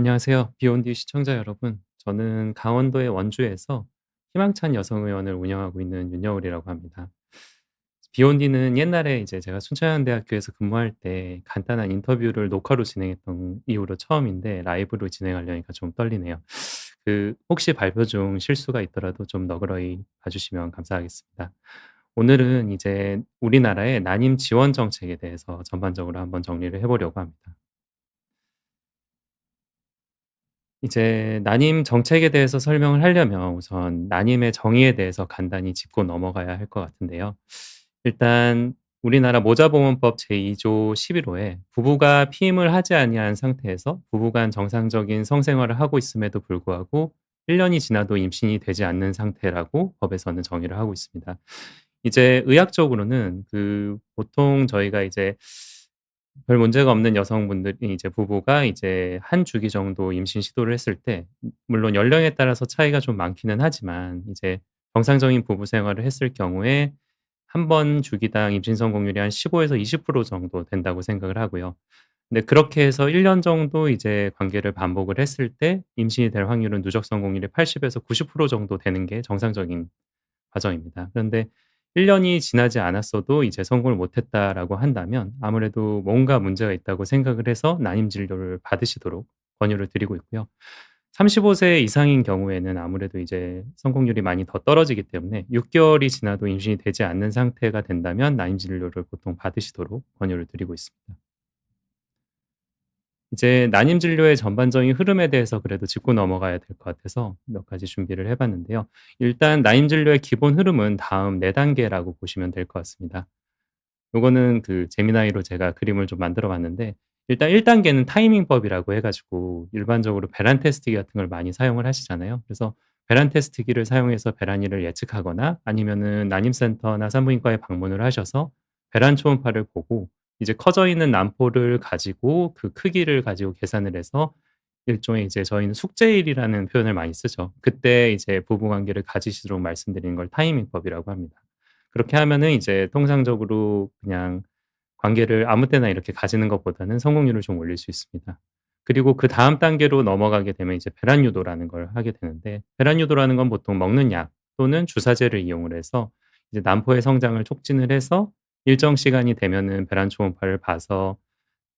안녕하세요. 비욘디 시청자 여러분. 저는 강원도의 원주에서 희망찬 여성의원을 운영하고 있는 윤여울이라고 합니다. 비욘디는 옛날에 이제 제가 순천향대학교에서 근무할 때 간단한 인터뷰를 녹화로 진행했던 이후로 처음인데 라이브로 진행하려니까 좀 떨리네요. 혹시 발표 중 실수가 있더라도 좀 너그러이 봐주시면 감사하겠습니다. 오늘은 이제 우리나라의 난임 지원 정책에 대해서 전반적으로 한번 정리를 해보려고 합니다. 이제 난임 정책에 대해서 설명을 하려면 우선 난임의 정의에 대해서 간단히 짚고 넘어가야 할 것 같은데요. 일단 우리나라 모자보건법 제2조 11호에 부부가 피임을 하지 아니한 상태에서 부부 간 정상적인 성생활을 하고 있음에도 불구하고 1 년이 지나도 임신이 되지 않는 상태라고 법에서는 정의를 하고 있습니다. 이제 의학적으로는 보통 저희가 이제 별 문제가 없는 여성분들이 이제 부부가 이제 한 주기 정도 임신 시도를 했을 때 물론 연령에 따라서 차이가 좀 많기는 하지만 이제 정상적인 부부 생활을 했을 경우에 한 번 주기당 임신 성공률이 한 15에서 20% 정도 된다고 생각을 하고요. 근데 그렇게 해서 1년 정도 이제 관계를 반복을 했을 때 임신이 될 확률은 누적 성공률이 80에서 90% 정도 되는 게 정상적인 과정입니다. 그런데 1 년이 지나지 않았어도 이제 성공을 못 했다라고 한다면 아무래도 뭔가 문제가 있다고 생각을 해서 난임 진료를 받으시도록 권유를 드리고 있고요. 35세 이상인 경우에는 아무래도 이제 성공률이 많이 더 떨어지기 때문에 6 개월이 지나도 임신이 되지 않는 상태가 된다면 난임 진료를 보통 받으시도록 권유를 드리고 있습니다. 이제 난임 진료의 전반적인 흐름에 대해서 그래도 짚고 넘어가야 될 것 같아서 몇 가지 준비를 해 봤는데요. 일단 난임 진료의 기본 흐름은 다음 4 단계라고 보시면 될 것 같습니다. 요거는 재미나이로 제가 그림을 좀 만들어 봤는데 일단 1 단계는 타이밍법이라고 해 가지고 일반적으로 배란 테스트기 같은 걸 많이 사용을 하시잖아요. 그래서 배란 테스트기를 사용해서 배란일을 예측하거나 아니면은 난임센터나 산부인과에 방문을 하셔서 배란 초음파를 보고 이제 커져 있는 난포를 가지고 그 크기를 가지고 계산을 해서 일종의 이제 저희는 숙제일이라는 표현을 많이 쓰죠. 그때 이제 부부 관계를 가지시도록 말씀드리는 걸 타이밍법이라고 합니다. 그렇게 하면은 이제 통상적으로 그냥 관계를 아무 때나 이렇게 가지는 것보다는 성공률을 좀 올릴 수 있습니다. 그리고 그다음 단계로 넘어가게 되면 이제 배란 유도라는 걸 하게 되는데 배란 유도라는 건 보통 먹는 약 또는 주사제를 이용을 해서 이제 난포의 성장을 촉진을 해서 일정 시간이 되면은 배란 초음파를 봐서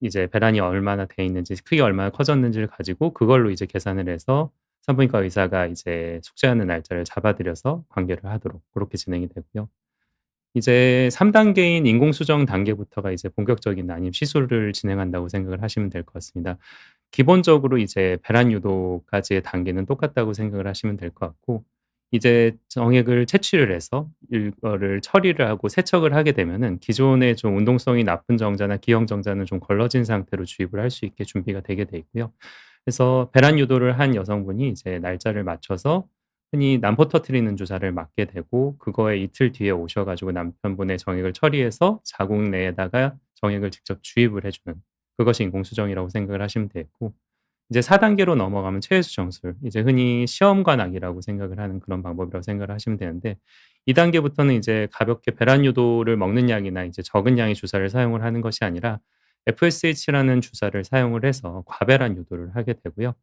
이제 배란이 얼마나 돼 있는지 크기가 얼마나 커졌는지를 가지고 그걸로 이제 계산을 해서 산부인과 의사가 이제 숙제하는 날짜를 잡아 들여서 관계를 하도록 고렇게 진행이 되고요. 이제 3 단계인 인공수정 단계부터가 이제 본격적인 난임 시술을 진행한다고 생각을 하시면 될 것 같습니다. 기본적으로 이제 배란 유도까지의 단계는 똑같다고 생각을 하시면 될 것 같고 이제 정액을 채취를 해서 이거를 처리를 하고 세척을 하게 되면은 기존의 좀 운동성이 나쁜 정자나 기형 정자는 좀 걸러진 상태로 주입을 할 수 있게 준비가 되게 돼 있고요. 그래서 배란 유도를 한 여성분이 이제 날짜를 맞춰서 흔히 난포 터트리는 주사를 맞게 되고 그거에 이틀 뒤에 오셔 가지고 남편분의 정액을 처리해서 자궁 내에다가 정액을 직접 주입을 해 주는 그것이 인공수정이라고 생각을 하시면 되고 이제 4 단계로 넘어가면 체외수 정술 이제 흔히 시험관악이라고 생각을 하는 그런 방법이라고 생각을 하시면 되는데 이 단계부터는 이제 가볍게 배란 유도를 먹는 약이나 이제 적은 양의 주사를 사용을 하는 것이 아니라 FSH라는 주사를 사용을 해서 과배란 유도를 하게 되고요.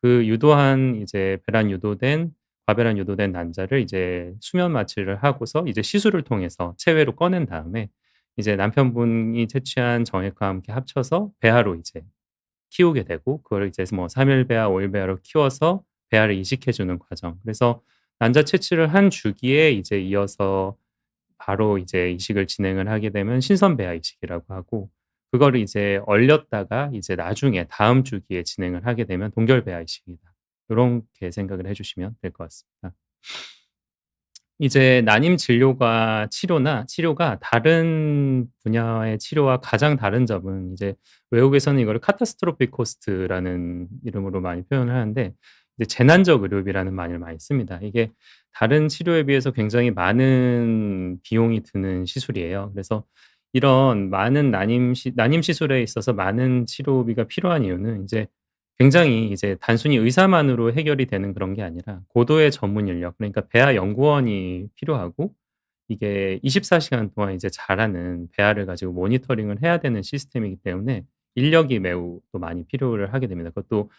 그 유도한 이제 배란 유도된 과배란 유도된 난자를 이제 수면 마취를 하고서 이제 시술을 통해서 체외로 꺼낸 다음에 이제 남편분이 채취한 정액과 함께 합쳐서 배아로 이제 키우게 되고 그걸 이제 뭐 3 일 배아, 5일 배아로 키워서 배아를 이식해 주는 과정. 그래서 난자 채취를 한 주기에 이제 이어서 바로 이제 이식을 진행을 하게 되면 신선 배아 이식이라고 하고 그거를 이제 얼렸다가 이제 나중에 다음 주기에 진행을 하게 되면 동결 배아 이식이다. 요렇게 생각을 해 주시면 될 것 같습니다. 이제 난임 진료가 치료가 다른 분야의 치료와 가장 다른 점은 이제 외국에서는 이거를 catastrophic cost라는 이름으로 많이 표현을 하는데 이제 재난적 의료비라는 말을 많이 씁니다. 이게 다른 치료에 비해서 굉장히 많은 비용이 드는 시술이에요. 그래서 이런 많은 난임 시술에 있어서 많은 치료비가 필요한 이유는 이제 굉장히 이제 단순히 의사만으로 해결이 되는 그런 게 아니라 고도의 전문 인력 그러니까 배아 연구원이 필요하고 이게 24 시간 동안 이제 자라는 배아를 가지고 모니터링을 해야 되는 시스템이기 때문에 인력이 매우 또 많이 필요를 하게 됩니다. 그것도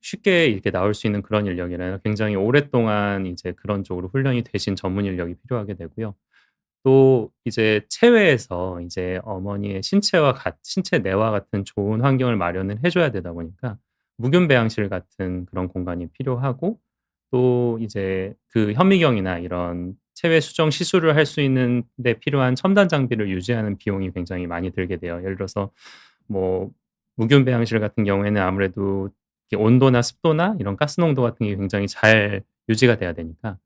쉽게 이렇게 나올 수 있는 그런 인력이 아니라 굉장히 오랫동안 이제 그런 쪽으로 훈련이 되신 전문 인력이 필요하게 되고요. 또 이제 체외에서 이제 어머니의 신체 내와 같은 좋은 환경을 마련을 해 줘야 되다 보니까 무균 배양실 같은 그런 공간이 필요하고, 또 이제 그 현미경이나 이런 체외 수정 시술을 할 수 있는 데 필요한 첨단 장비를 유지하는 비용이 굉장히 많이 들게 돼요. 예를 들어서 뭐 무균 배양실 같은 경우에는 아무래도 이렇게 온도나 습도나 이런 가스 농도 같은 게 굉장히 잘 유지가 돼야 되니까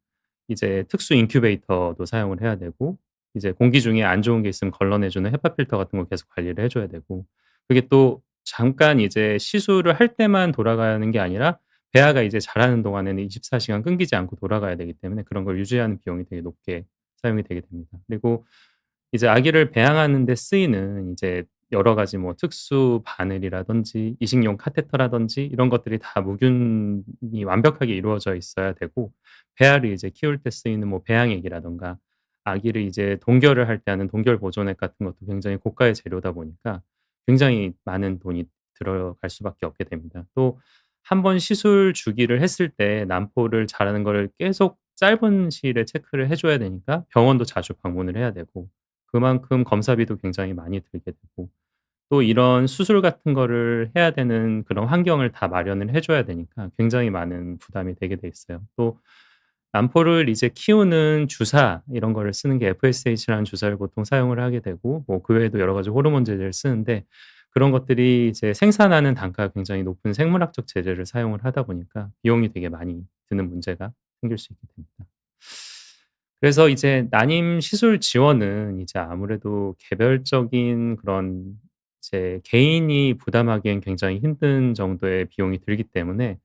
이제 특수 인큐베이터도 사용을 해야 되고, 이제 공기 중에 안 좋은 게 있으면 걸러내 주는 헤파 필터 같은 거 계속 관리를 해 줘야 되고, 그게 또 잠깐 이제 시술을 할 때만 돌아가는 게 아니라 배아가 이제 자라는 동안에는 24 시간 끊기지 않고 돌아가야 되기 때문에 그런 걸 유지하는 비용이 되게 높게 사용이 되게 됩니다. 그리고 이제 아기를 배양하는 데 쓰이는 이제 여러 가지 뭐 특수 바늘이라든지 이식용 카테터라든지 이런 것들이 다 무균이 완벽하게 이루어져 있어야 되고, 배아를 이제 키울 때 쓰이는 뭐 배양액이라든가 아기를 이제 동결을 할 때 하는 동결 보존액 같은 것도 굉장히 고가의 재료다 보니까 굉장히 많은 돈이 들어갈 수밖에 없게 됩니다. 또 한 번 시술 주기를 했을 때 난포를 자라는 거를 계속 짧은 시일에 체크를 해 줘야 되니까 병원도 자주 방문을 해야 되고, 그만큼 검사비도 굉장히 많이 들게 되고, 또 이런 수술 같은 거를 해야 되는 그런 환경을 다 마련을 해 줘야 되니까 굉장히 많은 부담이 되게 돼 있어요. 또 난포를 이제 키우는 주사 이런 거를 쓰는 게 FSH라는 주사를 보통 사용을 하게 되고, 뭐 그 외에도 여러 가지 호르몬 제제를 쓰는데, 그런 것들이 이제 생산하는 단가가 굉장히 높은 생물학적 제제를 사용을 하다 보니까 비용이 되게 많이 드는 문제가 생길 수 있게 됩니다. 그래서 이제 난임 시술 지원은 이제 아무래도 개별적인 그런 이제 개인이 부담하기엔 굉장히 힘든 정도의 비용이 들기 때문에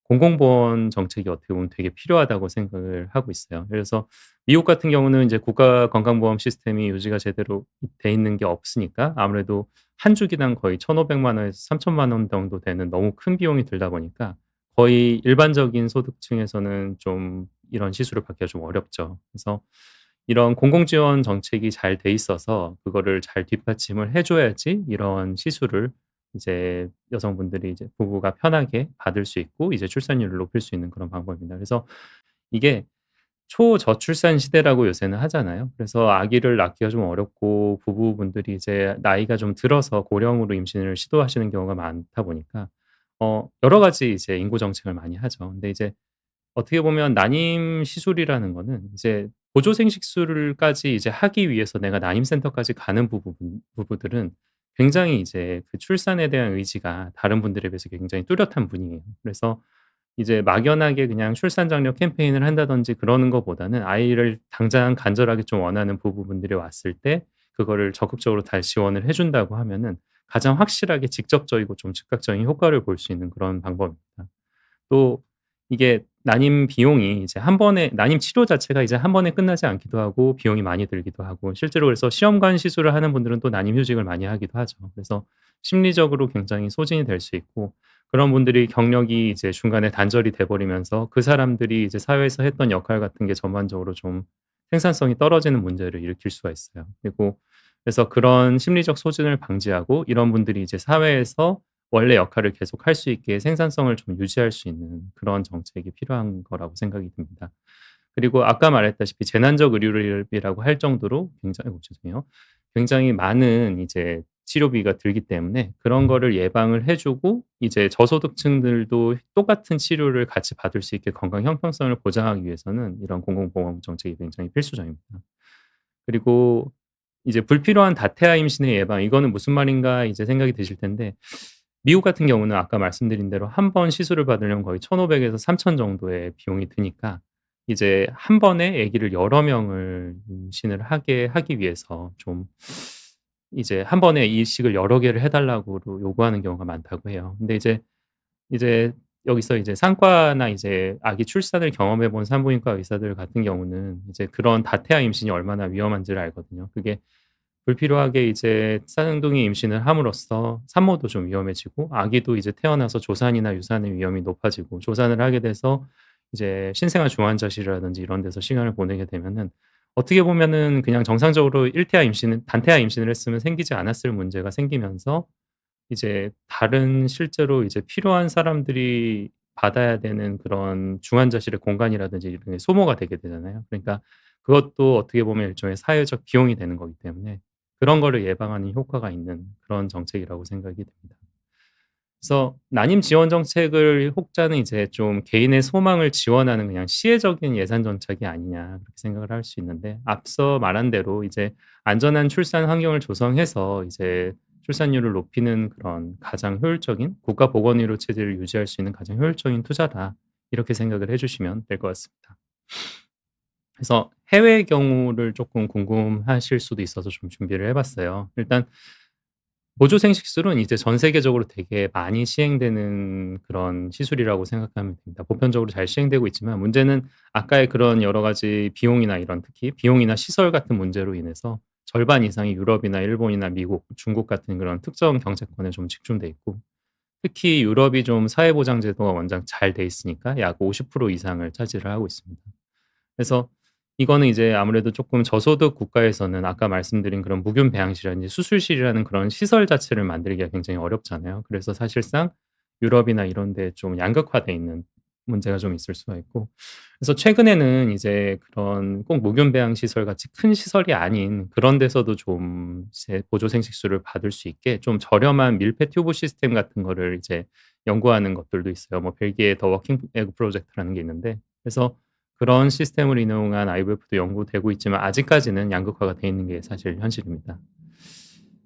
공공보험 정책이 어떻게 보면 되게 필요하다고 생각을 하고 있어요. 그래서 미국 같은 경우는 이제 국가 건강보험 시스템이 유지가 제대로 돼 있는 게 없으니까 아무래도 한 주기당 거의 1,500만 원에서 3,000만 원 정도 되는 너무 큰 비용이 들다 보니까 거의 일반적인 소득층에서는 좀 이런 시술을 받기가 좀 어렵죠. 그래서 이런 공공지원 정책이 잘 돼 있어서 그거를 잘 뒷받침을 해 줘야지 이런 시술을 이제 여성분들이 이제 부부가 편하게 받을 수 있고 이제 출산율을 높일 수 있는 그런 방법입니다. 그래서 이게 초저출산 시대라고 요새는 하잖아요. 그래서 아기를 낳기가 좀 어렵고 부부분들이 이제 나이가 좀 들어서 고령으로 임신을 시도하시는 경우가 많다 보니까 여러 가지 이제 인구 정책을 많이 하죠. 근데 이제 어떻게 보면 난임 시술이라는 거는 이제 보조생식술까지 이제 하기 위해서 내가 난임센터까지 가는 부부들은 굉장히 이제 그 출산에 대한 의지가 다른 분들에 비해서 굉장히 뚜렷한 분이에요. 그래서 이제 막연하게 그냥 출산 장려 캠페인을 한다든지 그러는 것보다는 아이를 당장 간절하게 좀 원하는 부부분들이 왔을 때 그거를 적극적으로 다 지원을 해 준다고 하면은 가장 확실하게 직접적이고 좀 즉각적인 효과를 볼 수 있는 그런 방법입니다. 또 이게 난임 비용이 이제 한 번에 난임 치료 자체가 이제 한 번에 끝나지 않기도 하고 비용이 많이 들기도 하고, 실제로 그래서 시험관 시술을 하는 분들은 또 난임 휴직을 많이 하기도 하죠. 그래서 심리적으로 굉장히 소진이 될 수 있고, 그런 분들이 경력이 이제 중간에 단절이 돼 버리면서 그 사람들이 이제 사회에서 했던 역할 같은 게 전반적으로 좀 생산성이 떨어지는 문제를 일으킬 수가 있어요. 그리고 그래서 그런 심리적 소진을 방지하고 이런 분들이 이제 사회에서 원래 역할을 계속할 수 있게 생산성을 좀 유지할 수 있는 그런 정책이 필요한 거라고 생각이 듭니다. 그리고 아까 말했다시피 재난적 의료비라고 할 정도로 굉장히 죄송해요. 굉장히 많은 이제 치료비가 들기 때문에 그런 거를 예방을 해 주고 이제 저소득층들도 똑같은 치료를 같이 받을 수 있게 건강 형평성을 보장하기 위해서는 이런 공공보험 정책이 굉장히 필수적입니다. 그리고 이제 불필요한 다태아 임신의 예방, 이거는 무슨 말인가 이제 생각이 드실 텐데, 미국 같은 경우는 아까 말씀드린 대로 한 번 시술을 받으려면 거의 1,500 에서 3,000 정도의 비용이 드니까 이제 한 번에 아기를 여러 명을 임신을 하게 하기 위해서 좀 이제 한 번에 이식을 여러 개를 해 달라고 요구하는 경우가 많다고 해요. 근데 이제 여기서 이제 산과나 이제 아기 출산을 경험해 본 산부인과 의사들 같은 경우는 이제 그런 다태아 임신이 얼마나 위험한지를 알거든요. 그게 불필요하게 이제 쌍둥이 임신을 함으로써 산모도 좀 위험해지고 아기도 이제 태어나서 조산이나 유산의 위험이 높아지고, 조산을 하게 돼서 이제 신생아 중환자실이라든지 이런 데서 시간을 보내게 되면은 어떻게 보면은 그냥 정상적으로 1 태아 임신은 단태아 임신을 했으면 생기지 않았을 문제가 생기면서 이제 다른 실제로 이제 필요한 사람들이 받아야 되는 그런 중환자실의 공간이라든지 이런 게 소모가 되게 되잖아요. 그러니까 그것도 어떻게 보면 일종의 사회적 비용이 되는 거기 때문에 그런 거를 예방하는 효과가 있는 그런 정책이라고 생각이 됩니다. 그래서 난임 지원 정책을 혹자는 이제 좀 '개인의 소망을 지원하는 그냥 시혜적인 예산 정책이 아니냐.' 그렇게 생각을 할 수 있는데 앞서 말한 대로 이제 안전한 출산 환경을 조성해서 이제 출산율을 높이는 그런 가장 효율적인 국가 보건의료 체제를 유지할 수 있는 가장 효율적인 투자다. 이렇게 생각을 해 주시면 될 것 같습니다. 그래서 해외의 경우를 쪼끔 궁금하실 수도 있어서 좀 준비를 해 봤어요. 일단 보조 생식술은 이제 전 세계적으로 되게 많이 시행되는 그런 시술이라고 생각하면 됩니다. 보편적으로 잘 시행되고 있지만 문제는 아까의 그런 여러 가지 비용이나 이런 특히 비용이나 시설 같은 문제로 인해서 절반 이상이 유럽이나 일본이나 미국, 중국 같은 그런 특정 경제권에 좀 집중돼 있고 특히 유럽이 좀 사회보장 제도가 원장 잘 돼 있으니까 약 50% 이상을 차지를 하고 있습니다. 그래서 이거는 이제 아무래도 쪼끔 저소득 국가에서는 아까 말씀드린 그런 무균 배양실이라든지 수술실이라는 그런 시설 자체를 만들기가 굉장히 어렵잖아요. 그래서 사실상 유럽이나 이런 데에 좀 양극화돼 있는 문제가 좀 있을 수가 있고 그래서 최근에는 이제 그런 꼭 무균 배양 시설 같이 큰 시설이 아닌 그런 데서도 좀 이제 보조 생식술을 받을 수 있게 좀 저렴한 밀폐 튜브 시스템 같은 거를 이제 연구하는 것들도 있어요. 뭐 벨기에의 더 워킹 에그 프로젝트라는 게 있는데 그래서 그런 시스템을 인용한 IVF도 연구되고 있지만 아직까지는 양극화가 돼 있는 게 사실 현실입니다.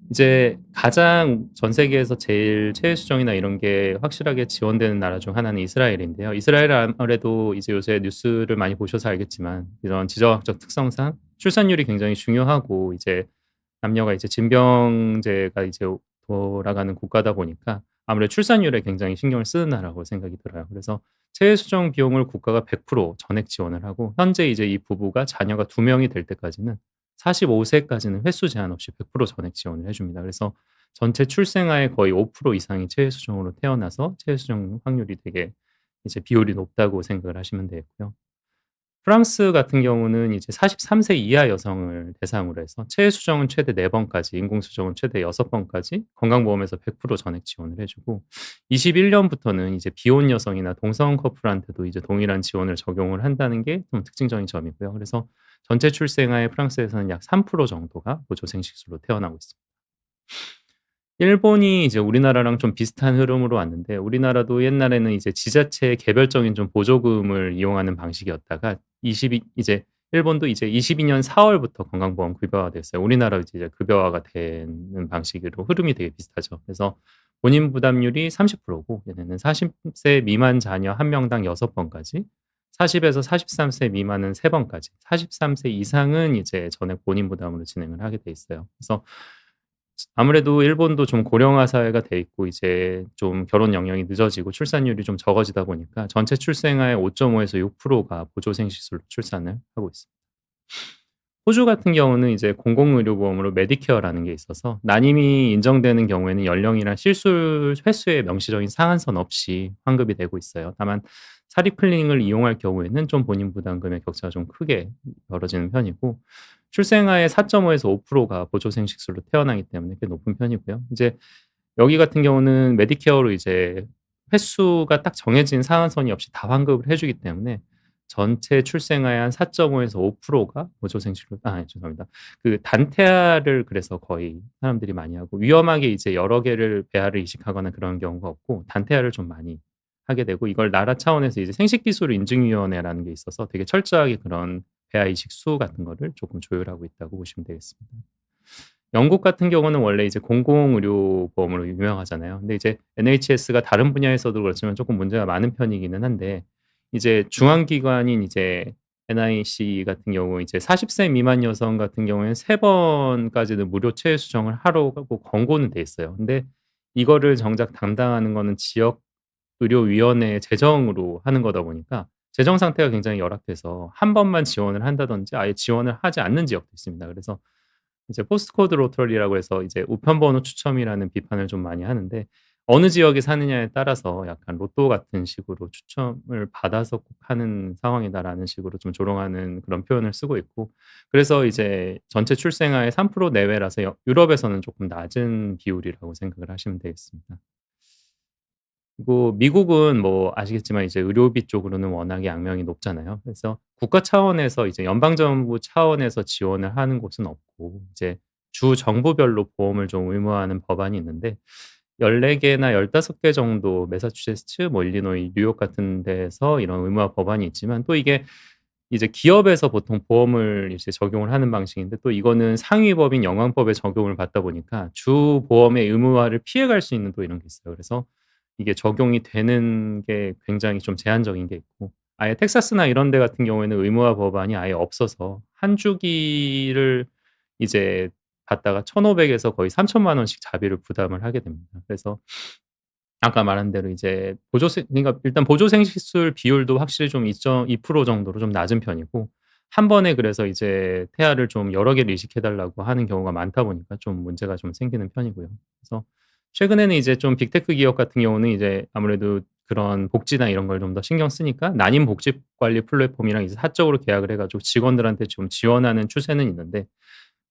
이제 가장 전 세계에서 제일 체외 수정이나 이런 게 확실하게 지원되는 나라 중 하나는 이스라엘인데요. 이스라엘은 아무래도 이제 요새 뉴스를 많이 보셔서 알겠지만 이런 지정학적 특성상 출산율이 굉장히 중요하고 이제 남녀가 이제 징병제가 이제 돌아가는 국가다 보니까 아무래도 출산율에 굉장히 신경을 쓰는 나라고 생각이 들어요. 그래서 체외 수정 비용을 국가가 100% 전액 지원을 하고 현재 이제 이 부부가 자녀가 2 명이 될 때까지는 45 세까지는 횟수 제한 없이 100% 전액 지원을 해 줍니다. 그래서 전체 출생아의 거의 5% 이상이 체외 수정으로 태어나서 체외 수정 확률이 되게 이제 비율이 높다고 생각을 하시면 되겠고요. 프랑스 같은 경우는 이제 43세 이하 여성을 대상으로 해서 체외 수정은 최대 4 번까지 인공 수정은 최대 6 번까지 건강보험에서 100% 전액 지원을 해 주고 21 년부터는 이제 비혼 여성이나 동성 커플한테도 이제 동일한 지원을 적용을 한다는 게 좀 특징적인 점이고요. 그래서 전체 출생아의 프랑스에서는 약 3% 정도가 보조 생식술로 태어나고 있습니다. 일본이 이제 우리나라랑 좀 비슷한 흐름으로 왔는데 우리나라도 옛날에는 이제 지자체의 개별적인 좀 보조금을 이용하는 방식이었다가 22 이제 일본도 이제 22년 4 월부터 건강보험 급여화가 됐어요. 우리나라도 이제 급여화가 되는 방식으로 흐름이 되게 비슷하죠. 그래서 본인 부담률이 30%고 얘네는 40세 미만 자녀 1 명당 6 번까지 40 에서 43세 미만은 3 번까지 43세 이상은 이제 전액 본인 부담으로 진행을 하게 돼 있어요. 그래서 아무래도 일본도 좀 고령화 사회가 돼 있고 이제 좀 결혼 연령이 늦어지고 출산율이 좀 적어지다 보니까 전체 출생아의 5.5에서 6%가 보조 생시술로 출산을 하고 있습니다. 호주 같은 경우는 이제 공공의료보험으로 메디케어라는 게 있어서 난임이 인정되는 경우에는 연령이랑 시술 횟수의 명시적인 상한선 없이 환급이 되고 있어요. 다만 사립 클리닉을 이용할 경우에는 좀 본인 부담금의 격차가 좀 크게 벌어지는 편이고 출생아의 4.5에서 5%가 보조 생식술로 태어나기 때문에 꽤 높은 편이고요. 이제 여기 같은 경우는 메디케어로 이제 횟수가 딱 정해진 상한선이 없이 다 환급을 해 주기 때문에 전체 출생아의 한 4.5에서 5%가 보조생식로 죄송합니다. 그 단태아를 그래서 거의 사람들이 많이 하고 위험하게 이제 여러 개를 배아를 이식하거나 그런 경우가 없고 단태아를 좀 많이 하게 되고 이걸 나라 차원에서 이제 생식기술인증위원회라는 게 있어서 되게 철저하게 그런 배아 이식 수 같은 거를 조금 조율하고 있다고 보시면 되겠습니다. 영국 같은 경우는 원래 이제 공공의료보험으로 유명하잖아요. 근데 이제 NHS가 다른 분야에서도 그렇지만 쪼끔 문제가 많은 편이기는 한데 이제 중앙기관인 이제 NIC 같은 경우 이제 40세 미만 여성 같은 경우에는 3 번까지는 무료 체외 수정을 하라고 권고는 돼 있어요. 근데 이거를 정작 담당하는 거는 지역 의료위원회의 재정으로 하는 거다 보니까 재정 상태가 굉장히 열악해서 한 번만 지원을 한다든지 아예 지원을 하지 않는 지역도 있습니다. 그래서 이제 포스트 코드 로터리라고 해서 이제 우편 번호 추첨이라는 비판을 좀 많이 하는데 어느 지역에 사느냐에 따라서 약간 로또 같은 식으로 추첨을 받아서 꼭 하는 상황이다라는 식으로 좀 조롱하는 그런 표현을 쓰고 있고, 그래서 이제 전체 출생아의 3% 내외라서 유럽에서는 조금 낮은 비율이라고 생각을 하시면 되겠습니다. 그리고 미국은 뭐 아시겠지만 이제 의료비 쪽으로는 워낙에 악명이 높잖아요. 그래서 국가 차원에서 이제 연방 정부 차원에서 지원을 하는 곳은 없고, 이제 주 정부별로 보험을 좀 의무화하는 법안이 있는데 14 개나 15개 정도 매사추세츠, 뭐 일리노이, 뉴욕 같은 데에서 이런 의무화 법안이 있지만, 또 이게 이제 기업에서 보통 보험을 이제 적용을 하는 방식인데, 또 이거는 상위 법인 영광법에 적용을 받다 보니까 주 보험의 의무화를 피해갈 수 있는 또 이런 게 있어요. 그래서 이게 적용이 되는 게 굉장히 좀 제한적인 게 있고, 아예 텍사스나 이런 데 같은 경우에는 의무화 법안이 아예 없어서 한 주기를 이제 받다가 1,500 에서 거의 3,000만 원씩 자비를 부담을 하게 됩니다. 그래서 아까 말한 대로 이제 보조세 그러니까 일단 보조생시술 비율도 확실히 좀 2.2% 정도로 좀 낮은 편이고, 한 번에 그래서 이제 태아를 좀 여러 개를 이식해 달라고 하는 경우가 많다 보니까 좀 문제가 좀 생기는 편이고요. 그래서 최근에는 이제 좀 빅테크 기업 같은 경우는 이제 아무래도 그런 복지나 이런 걸 좀 더 신경 쓰니까 난임 복지 관리 플랫폼이랑 이제 사적으로 계약을 해 가지고 직원들한테 좀 지원하는 추세는 있는데,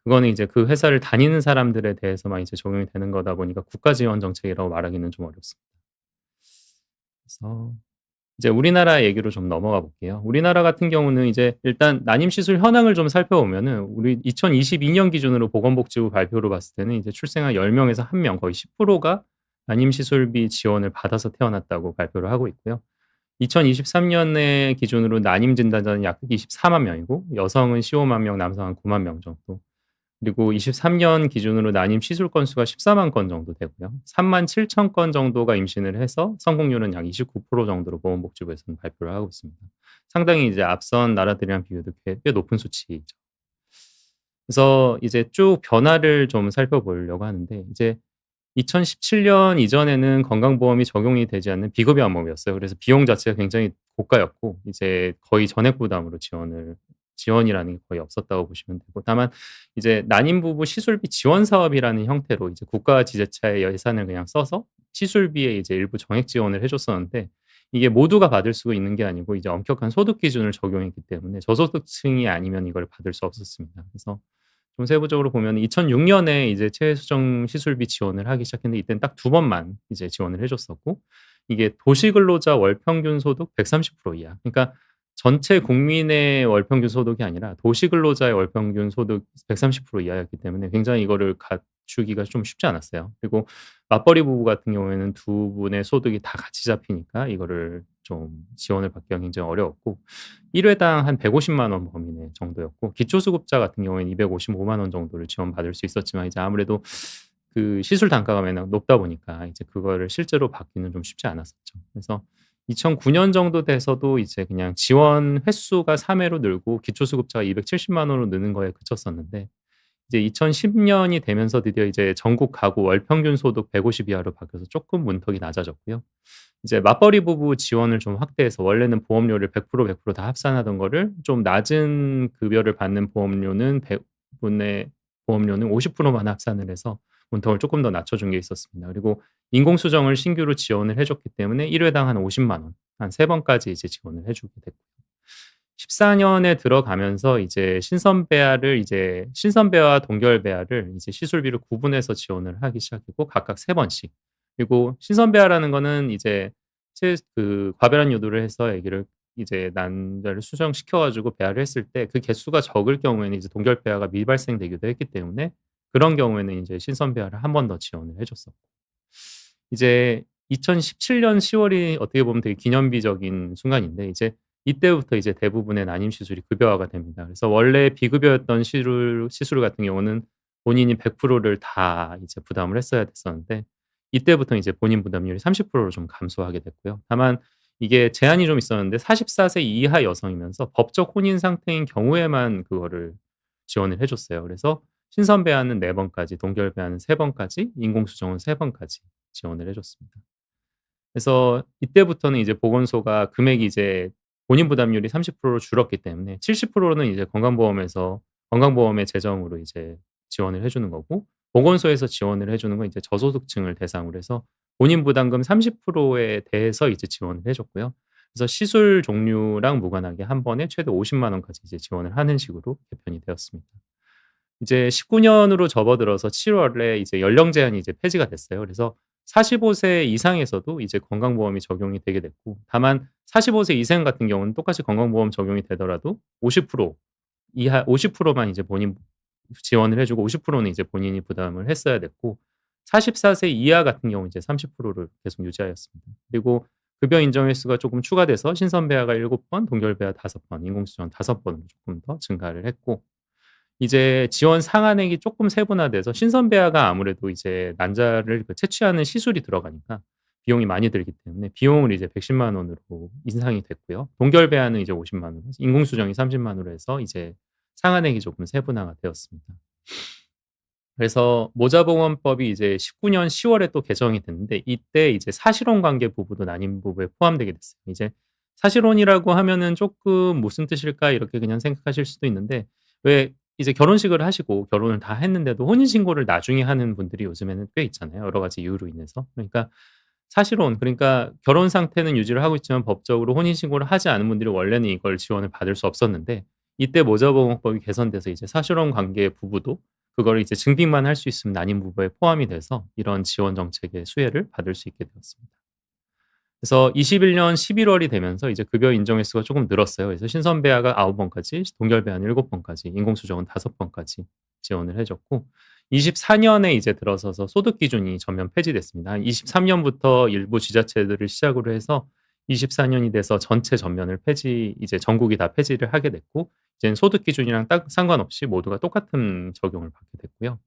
그거는 이제 그 회사를 다니는 사람들에 대해서만 이제 적용이 되는 거다 보니까 국가 지원 정책이라고 말하기는 좀 어렵습니다. 그래서 이제 우리나라 얘기로 좀 넘어가 볼게요. 우리나라 같은 경우는 이제 일단 난임 시술 현황을 좀 살펴보면은 우리 2022년 기준으로 보건복지부 발표로 봤을 때는 이제 출생아 10 명에서 1명, 거의 10%가 난임 시술비 지원을 받아서 태어났다고 발표를 하고 있고요. 2023 년에 기준으로 난임 진단자는 약 24만 명이고, 여성은 15만 명, 남성은 9만 명 정도. 그리고 23년 기준으로 난임 시술 건수가 14만 건 정도 되고요. 3만 7천 건 정도가 임신을 해서 성공률은 약 29% 정도로 보건복지부에서는 발표를 하고 있습니다. 상당히 이제 앞선 나라들이랑 비교도 꽤 높은 수치이죠. 그래서 이제 쭉 변화를 좀 살펴보려고 하는데, 이제 2017년 이전에는 건강보험이 적용이 되지 않는 비급여 암목이었어요. 그래서 비용 자체가 굉장히 고가였고, 이제 거의 전액 부담으로 지원이라는 게 거의 없었다고 보시면 되고, 다만 이제 난임 부부 시술비 지원 사업이라는 형태로 이제 국가와 지자체의 예산을 그냥 써서 시술비에 이제 일부 정액 지원을 해 줬었는데, 이게 모두가 받을 수 있는 게 아니고 이제 엄격한 소득 기준을 적용했기 때문에 저소득층이 아니면 이걸 받을 수 없었습니다. 그래서 좀 세부적으로 보면 2006 년에 이제 최수정 시술비 지원을 하기 시작했는데, 이때는 딱 두 번만 이제 지원을 해 줬었고, 이게 도시근로자 월평균 소득 130% 이하, 그러니까 전체 국민의 월평균 소득이 아니라 도시근로자의 월평균 소득 130% 이하였기 때문에 굉장히 이거를 갖추기가 좀 쉽지 않았어요. 그리고 맞벌이 부부 같은 경우에는 두 분의 소득이 다 같이 잡히니까 이거를 좀 지원을 받기가 굉장히 어려웠고, 1 회당 한 150만 원 범위 내 정도였고, 기초수급자 같은 경우에는 255만 원 정도를 지원받을 수 있었지만, 이제 아무래도 그 시술 단가가 워낙 높다 보니까 이제 그거를 실제로 받기는 좀 쉽지 않았었죠. 그래서 2009년 정도 돼서도 이제 그냥 지원 횟수가 3 회로 늘고 기초수급자가 270만 원으로 느는 거에 그쳤었는데, 이제 2010 년이 되면서 드디어 이제 전국 가구 월평균 소득 150 이하로 바뀌어서 쪼끔 문턱이 낮아졌고요. 이제 맞벌이 부부 지원을 좀 확대해서 원래는 보험료를 100% 다 합산하던 거를 좀 낮은 급여를 받는 보험료는 100 분의 보험료는 50%만 합산을 해서 문턱을 쪼끔 더 낮춰준 게 있었습니다. 그리고 인공수정을 신규로 지원을 해 줬기 때문에 1 회당 한 50만 원, 한 3 번까지 이제 지원을 해 주게 됐고, 14 년에 들어가면서 이제 신선배아와 동결배아를 이제 시술비를 구분해서 지원을 하기 시작했고, 각각 3 번씩. 그리고 신선배아라는 거는 이제 과배란 유도를 해서 아기를 이제 난자를 수정시켜 가지고 배아를 했을 때 그 개수가 적을 경우에는 이제 동결배아가 미발생되기도 했기 때문에, 그런 경우에는 이제 신선배아를 한 번 더 지원을 해 줬었고, 이제 2017년 10 월이 어떻게 보면 되게 기념비적인 순간인데, 이제 이때부터 이제 대부분의 난임 시술이 급여화가 됩니다. 그래서 원래 비급여였던 시술 같은 경우는 본인이 100%를 다 이제 부담을 했어야 됐었는데, 이때부터 이제 본인 부담률이 30%로 좀 감소하게 됐고요. 다만 이게 제한이 좀 있었는데, 44세 이하 여성이면서 법적 혼인 상태인 경우에만 그거를 지원을 해 줬어요. 그래서 신선배아는 4 번까지, 동결배아는 3 번까지, 인공수정은 3 번까지 지원을 해 줬습니다. 그래서 이때부터는 이제 보건소가 금액이 이제 본인 부담률이 30%로 줄었기 때문에 70%는 이제 건강보험의 재정으로 이제 지원을 해 주는 거고, 보건소에서 지원을 해 주는 건 이제 저소득층을 대상으로 해서 본인 부담금 30%에 대해서 이제 지원을 해 줬고요. 그래서 시술 종류랑 무관하게 한 번에 최대 50만 원까지 이제 지원을 하는 식으로 개편이 되었습니다. 이제 19 년으로 접어들어서 7 월에 이제 연령 제한이 이제 폐지가 됐어요. 그래서 45세 이상에서도 이제 건강보험이 적용이 되게 됐고, 다만 45세 이상 같은 경우는 똑같이 건강보험 적용이 되더라도 50% 이하 50%만 이제 본인 지원을 해 주고 50%는 이제 본인이 부담을 했어야 됐고, 44세 이하 같은 경우 이제 30%를 계속 유지하였습니다. 그리고 급여 인정 횟수가 조금 추가돼서 신선배아가 7 번, 동결배아 5 번, 인공수정 5 번으로 조금 더 증가를 했고, 이제 지원 상한액이 쪼끔 세분화돼서 신선배아가 아무래도 이제 난자를 그 채취하는 시술이 들어가니까 비용이 많이 들기 때문에 비용을 이제 1 1 0 원으로 인상이 됐고요. 동결배아는 이제 5 0만 원, 인공수정이 30만 원으로 해서 이제 상한액이 조금 세분화가 되었습니다. 그래서 모자보험법이 이제 19년 10 월에 또 개정이 됐는데, 이때 이제 사실혼 관계 부부도 난임 부부에 포함되게 됐어요. 이제 사실혼이라고 하면은 쪼끔 '무슨 뜻일까?' 이렇게 그냥 생각하실 수도 있는데, 왜 이제 결혼식을 하시고 결혼을 다 했는데도 혼인 신고를 나중에 하는 분들이 요즘에는 꽤 있잖아요, 여러 가지 이유로 인해서. 그러니까 사실혼, 그러니까 결혼 상태는 유지를 하고 있지만 법적으로 혼인 신고를 하지 않은 분들이 원래는 이걸 지원을 받을 수 없었는데, 이때 모자보험법이 개선돼서 이제 사실혼 관계 부부도 그거를 이제 증빙만 할 수 있으면 난임 부부에 포함이 돼서 이런 지원 정책의 수혜를 받을 수 있게 되었습니다. 그래서 21년 11 월이 되면서 이제 급여 인정 횟수가 조금 늘었어요. 그래서 신선배아가 9 번까지, 동결배아는 7 번까지, 인공수정은 5 번까지 지원을 해 줬고, 24 년에 이제 들어서서 소득 기준이 전면 폐지됐습니다. 한 23 년부터 일부 지자체들을 시작으로 해서 24 년이 돼서 전체 전면을 폐지, 이제 전국이 다 폐지를 하게 됐고, 이제는 소득 기준이랑 딱 상관없이 모두가 똑같은 적용을 받게 됐고요.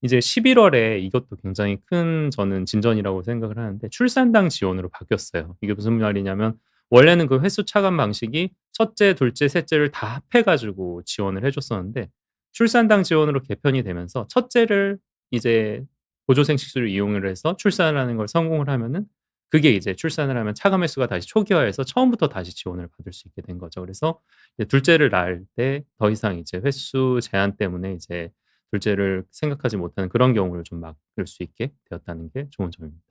이제 11 월에 이것도 굉장히 큰 저는 진전이라고 생각을 하는데, 출산당 지원으로 바뀌었어요. 이게 무슨 말이냐면, 원래는 그 횟수 차감 방식이 첫째, 둘째, 셋째를 다 합해 가지고 지원을 해 줬었는데, 출산당 지원으로 개편이 되면서 첫째를 이제 보조생식수를 이용을 해서 출산을 하는 걸 성공을 하면은, 그게 이제 출산을 하면 차감 횟수가 다시 초기화해서 처음부터 다시 지원을 받을 수 있게 된 거죠. 그래서 이제 둘째를 낳을 때 더 이상 이제 횟수 제한 때문에 이제 둘째를 생각하지 못하는 그런 경우를 좀 막을 수 있게 되었다는 게 좋은 점입니다.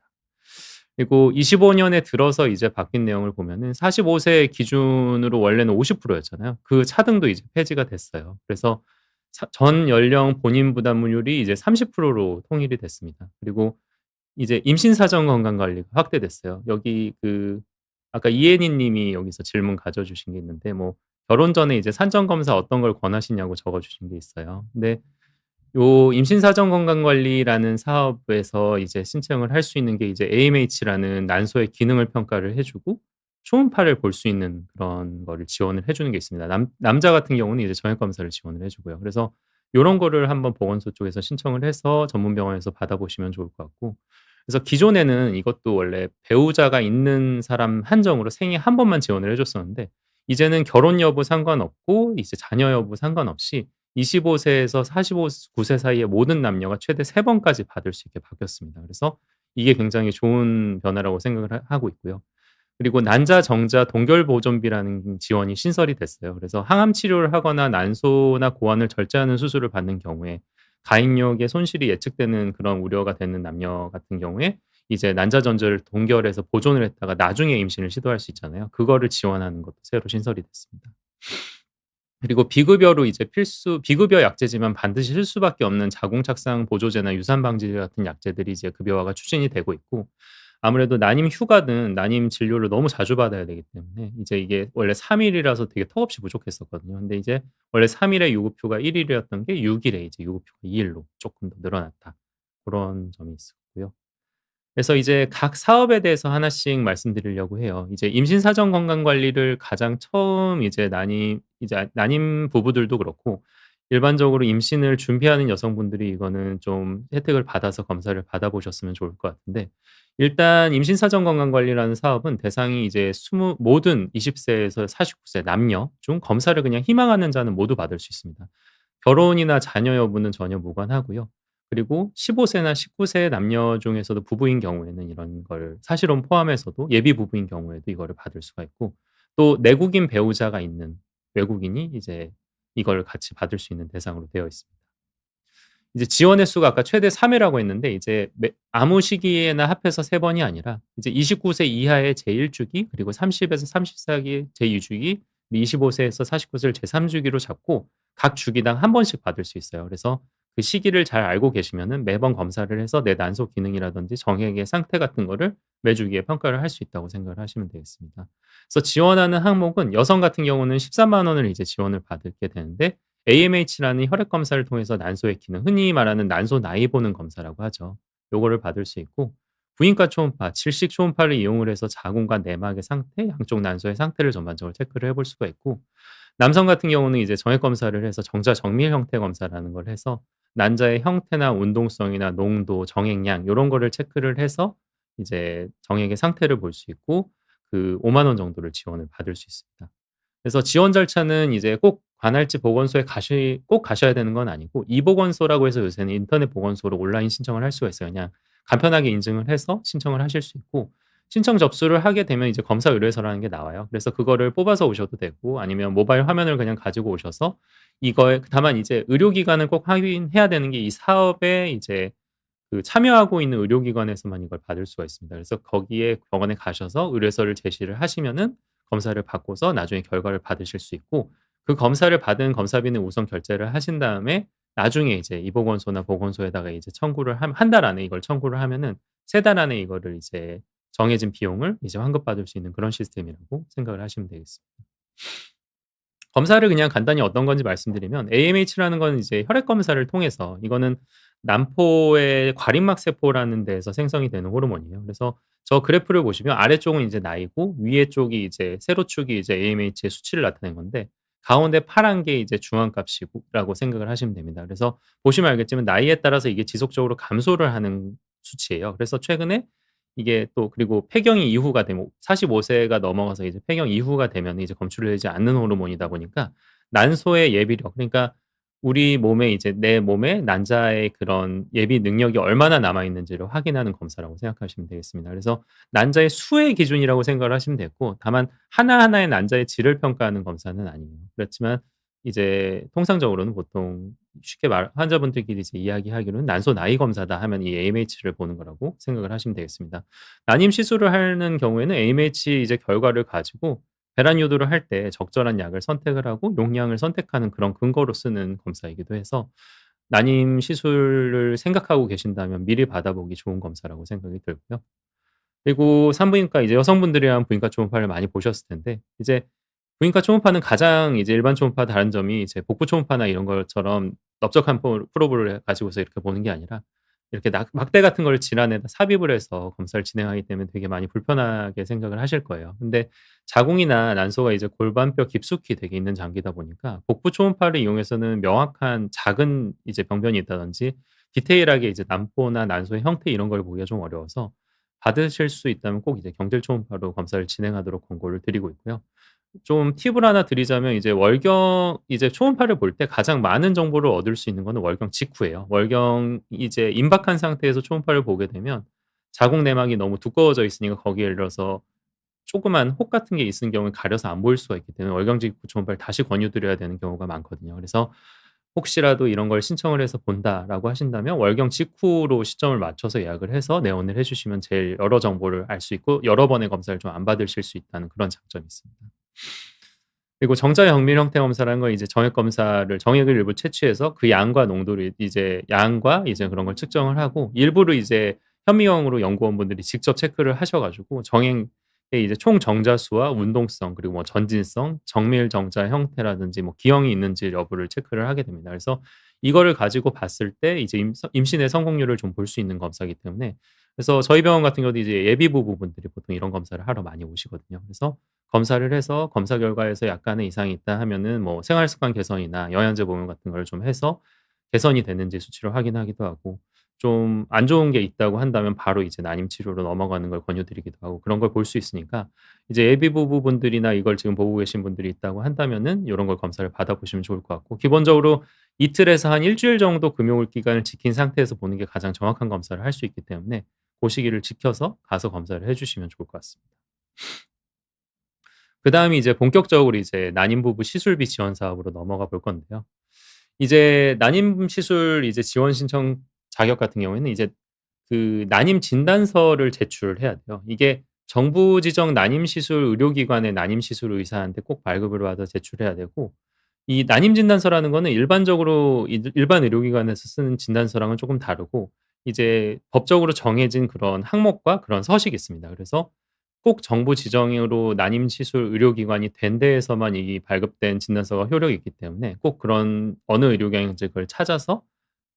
그리고 25 년에 들어서 이제 바뀐 내용을 보면은, 45세 기준으로 원래는 50% 였잖아요. 그 차등도 이제 폐지가 됐어요. 그래서 전 연령 본인 부담률이 이제 30%로 통일이 됐습니다. 그리고 이제 임신 사전 건강 관리가 확대됐어요. 여기 그 아까 이혜니 님이 여기서 질문 가져 주신 게 있는데, 뭐 결혼 전에 이제 산전 검사 어떤 걸 권하시냐고 적어 주신 게 있어요. 근데 요 임신사전건강관리라는 사업에서 이제 신청을 할 수 있는 게, 이제 AMH라는 난소의 기능을 평가를 해 주고 초음파를 볼 수 있는 그런 거를 지원을 해 주는 게 있습니다. 남자 같은 경우는 이제 정액 검사를 지원을 해 주고요. 그래서 요런 거를 한번 보건소 쪽에서 신청을 해서 전문 병원에서 받아 보시면 좋을 것 같고, 그래서 기존에는 이것도 원래 배우자가 있는 사람 한정으로 생애 한 번만 지원을 해 줬었는데, 이제는 결혼 여부 상관없고 이제 자녀 여부 상관없이 25 세에서 45 세 사이의 모든 남녀가 최대 3 번까지 받을 수 있게 바뀌었습니다. 그래서 이게 굉장히 좋은 변화라고 생각을 하고 있고요. 그리고 난자, 정자, 동결 보존비라는 지원이 신설이 됐어요. 그래서 항암 치료를 하거나 난소나 고환을 절제하는 수술을 받는 경우에 가입력의 손실이 예측되는 그런 우려가 되는 남녀 같은 경우에 이제 난자 전절을 동결해서 보존을 했다가 나중에 임신을 시도할 수 있잖아요. 그거를 지원하는 것도 새로 신설이 됐습니다. 그리고 비급여로 이제 비급여 약제지만 반드시 쓸 수밖에 없는 자궁착상 보조제나 유산 방지제 같은 약제들이 이제 급여화가 추진이 되고 있고, 아무래도 난임 휴가든 난임 진료를 너무 자주 받아야 되기 때문에 이제 이게 원래 3 일이라서 되게 턱없이 부족했었거든요. 근데 이제 원래 3 일에 유급휴가 1 일이었던 게 6 일에 이제 유급휴가 2 일로 쪼끔 더 늘어났다. 고런 점이 있었고요. 그래서 이제 각 사업에 대해서 하나씩 말씀드리려고 해요. 이제 임신 사전 건강 관리를 가장 처음 이제 난임 부부들도 그렇고 일반적으로 임신을 준비하는 여성분들이 이거는 좀 혜택을 받아서 검사를 받아 보셨으면 좋을 것 같은데, 일단 임신 사전 건강 관리라는 사업은 대상이 이제 모든 20 세에서 49세 남녀 중 검사를 그냥 희망하는 자는 모두 받을 수 있습니다. 결혼이나 자녀 여부는 전혀 무관하고요. 그리고 15 세나 19세 남녀 중에서도 부부인 경우에는 이런 걸 사실혼 포함해서도 예비 부부인 경우에도 이거를 받을 수가 있고, 또 내국인 배우자가 있는 외국인이 이제 이걸 같이 받을 수 있는 대상으로 되어 있습니다. 이제 지원 횟수가 아까 최대 3 회라고 했는데 이제 아무 시기에나 합해서 3 번이 아니라 이제 29세 이하의 제1 주기 그리고 30 에서 34기 제2 주기 25 세에서 49 세를 제3 주기로 잡고 각 주기당 한 번씩 받을 수 있어요. 그래서 그 시기를 잘 알고 계시면은 매번 검사를 해서 내 난소 기능이라든지 정액의 상태 같은 거를 매 주기에 평가를 할 수 있다고 생각을 하시면 되겠습니다. 그래서 지원하는 항목은 여성 같은 경우는 13만 원을 이제 지원을 받게 되는데 AMH라는 혈액 검사를 통해서 난소의 기능, 흔히 말하는 난소 나이 보는 검사라고 하죠. 요거를 받을 수 있고 부인과 초음파, 질식 초음파를 이용을 해서 자궁과 내막의 상태, 양쪽 난소의 상태를 전반적으로 체크를 해볼 수가 있고 남성 같은 경우는 이제 정액 검사를 해서 정자 정밀 형태 검사라는 걸 해서 난자의 형태나 운동성이나 농도, 정액량 요런 거를 체크를 해서 이제 정액의 상태를 볼 수 있고 그 5만 원 정도를 지원을 받을 수 있습니다. 그래서 지원 절차는 이제 꼭 관할지 보건소에 꼭 가셔야 되는 건 아니고 이보건소라고 해서 요새는 인터넷 보건소로 온라인 신청을 할 수가 있어요. 그냥 간편하게 인증을 해서 신청을 하실 수 있고 신청 접수를 하게 되면 이제 검사 의뢰서라는 게 나와요. 그래서 그거를 뽑아서 오셔도 되고 아니면 모바일 화면을 그냥 가지고 오셔서 이거에 다만 이제 의료기관을 꼭 확인해야 되는 게 이 사업에 이제 그 참여하고 있는 의료기관에서만 이걸 받을 수가 있습니다. 그래서 거기에 병원에 가셔서 의뢰서를 제시를 하시면은 검사를 받고서 나중에 결과를 받으실 수 있고 그 검사를 받은 검사비는 우선 결제를 하신 다음에 나중에 이제 이보건소나 보건소에다가 이제 청구를 한 달 안에 이걸 청구를 하면은 3달 안에 이거를 이제 정해진 비용을 이제 환급받을 수 있는 그런 시스템이라고 생각을 하시면 되겠습니다. 검사를 그냥 간단히 어떤 건지 말씀드리면 AMH라는 건 이제 혈액 검사를 통해서 이거는 난포의 과림막 세포라는 데에서 생성이 되는 호르몬이에요. 그래서 저 그래프를 보시면 아래쪽은 이제 나이고 위에 쪽이 이제 세로축이 이제 AMH의 수치를 나타낸 건데 가운데 파란 게 이제 중앙값이고 라고 생각을 하시면 됩니다. 그래서 보시면 알겠지만 나이에 따라서 이게 지속적으로 감소를 하는 수치예요. 그래서 최근에 이게 또 그리고 폐경이 이후가 되면 45 세가 넘어가서 이제 폐경 이후가 되면 이제 검출되지 않는 호르몬이다 보니까 난소의 예비력 그러니까 우리 몸에 이제 내 몸에 난자의 그런 예비 능력이 얼마나 남아 있는지를 확인하는 검사라고 생각하시면 되겠습니다. 그래서 난자의 수의 기준이라고 생각을 하시면 되고 다만 하나하나의 난자의 질을 평가하는 검사는 아니에요. 그렇지만 이제 통상적으로는 보통 쉽게 말 환자분들끼리 이제 이야기하기로는 "난소 나이 검사다." 하면 이 AMH를 보는 거라고 생각을 하시면 되겠습니다. 난임 시술을 하는 경우에는 AMH 이제 결과를 가지고 배란 유도를 할 때 적절한 약을 선택을 하고 용량을 선택하는 그런 근거로 쓰는 검사이기도 해서 난임 시술을 생각하고 계신다면 미리 받아보기 좋은 검사라고 생각이 들고요. 그리고 산부인과 이제 여성분들이랑 부인과 초음파를 많이 보셨을 텐데 이제 부인과 초음파는 가장 이제 일반 초음파 다른 점이 이제 복부 초음파나 이런 것처럼 넓적한 프로브를 가지고서 이렇게 보는 게 아니라 이렇게 막대 같은 걸 질환에다 삽입을 해서 검사를 진행하기 때문에 되게 많이 불편하게 생각을 하실 거예요. 근데 자궁이나 난소가 이제 골반뼈 깊숙이 되게 있는 장기다 보니까 복부 초음파를 이용해서는 명확한 작은 이제 병변이 있다든지 디테일하게 이제 난포나 난소의 형태 이런 걸 보기가 좀 어려워서 받으실 수 있다면 꼭 이제 경질 초음파로 검사를 진행하도록 권고를 드리고 있고요. 좀 팁을 하나 드리자면 이제 월경 이제 초음파를 볼 때 가장 많은 정보를 얻을 수 있는 거는 월경 직후예요. 월경 이제 임박한 상태에서 초음파를 보게 되면 자궁 내막이 너무 두꺼워져 있으니까 거기에 예를 들어서 조그만 혹 같은 게 있는 경우에 가려서 안 보일 수가 있기 때문에 월경 직후 초음파를 다시 권유드려야 되는 경우가 많거든요. 그래서 혹시라도 이런 걸 신청을 해서 본다라고 하신다면 월경 직후로 시점을 맞춰서 예약을 해서 내원을 해 주시면 제일 여러 정보를 알 수 있고 여러 번의 검사를 좀 안 받으실 수 있다는 그런 장점이 있습니다. 그리고 정자 영밀 형태 검사라는 건 이제 정액 검사를 정액을 일부 채취해서 그 양과 농도를 이제 양과 이제 그런 걸 측정을 하고 일부를 이제 현미경으로 연구원분들이 직접 체크를 하셔 가지고 정액의 이제 총 정자 수와 운동성 그리고 뭐 전진성, 정밀 정자 형태라든지 뭐 기형이 있는지 여부를 체크를 하게 됩니다. 그래서 이거를 가지고 봤을 때 이제 임신의 성공률을 좀 볼 수 있는 검사이기 때문에 그래서 저희 병원 같은 경우도 이제 예비부부분들이 보통 이런 검사를 하러 많이 오시거든요. 그래서 검사를 해서 검사 결과에서 약간의 이상이 있다 하면은 뭐 생활 습관 개선이나 영양제 복용 같은 걸 좀 해서 개선이 되는지 수치로 확인하기도 하고 좀 안 좋은 게 있다고 한다면 바로 이제 난임 치료로 넘어가는 걸 권유드리기도 하고 그런 걸 볼 수 있으니까 이제 예비 부부분들이나 이걸 지금 보고 계신 분들이 있다고 한다면은 요런 걸 검사를 받아 보시면 좋을 것 같고 기본적으로 이틀에서 한 1주일 정도 금요일 기간을 지킨 상태에서 보는 게 가장 정확한 검사를 할 수 있기 때문에 고 시기를 지켜서 가서 검사를 해 주시면 좋을 것 같습니다. 그다음이 이제 본격적으로 이제 난임 부부 시술비 지원 사업으로 넘어가 볼 건데요. 이제 난임 시술 이제 지원 신청 자격 같은 경우에는 이제 그 난임 진단서를 제출해야 돼요. 이게 정부 지정 난임 시술 의료기관의 난임 시술 의사한테 꼭 발급을 받아 제출해야 되고, 이 난임 진단서라는 거는 일반적으로 일반 의료기관에서 쓰는 진단서랑은 조금 다르고, 이제 법적으로 정해진 그런 항목과 그런 서식이 있습니다. 그래서 꼭 정부 지정으로 난임 시술 의료기관이 된 데에서만 이 발급된 진단서가 효력이 있기 때문에 꼭 그런 어느 의료기관인지 그걸 찾아서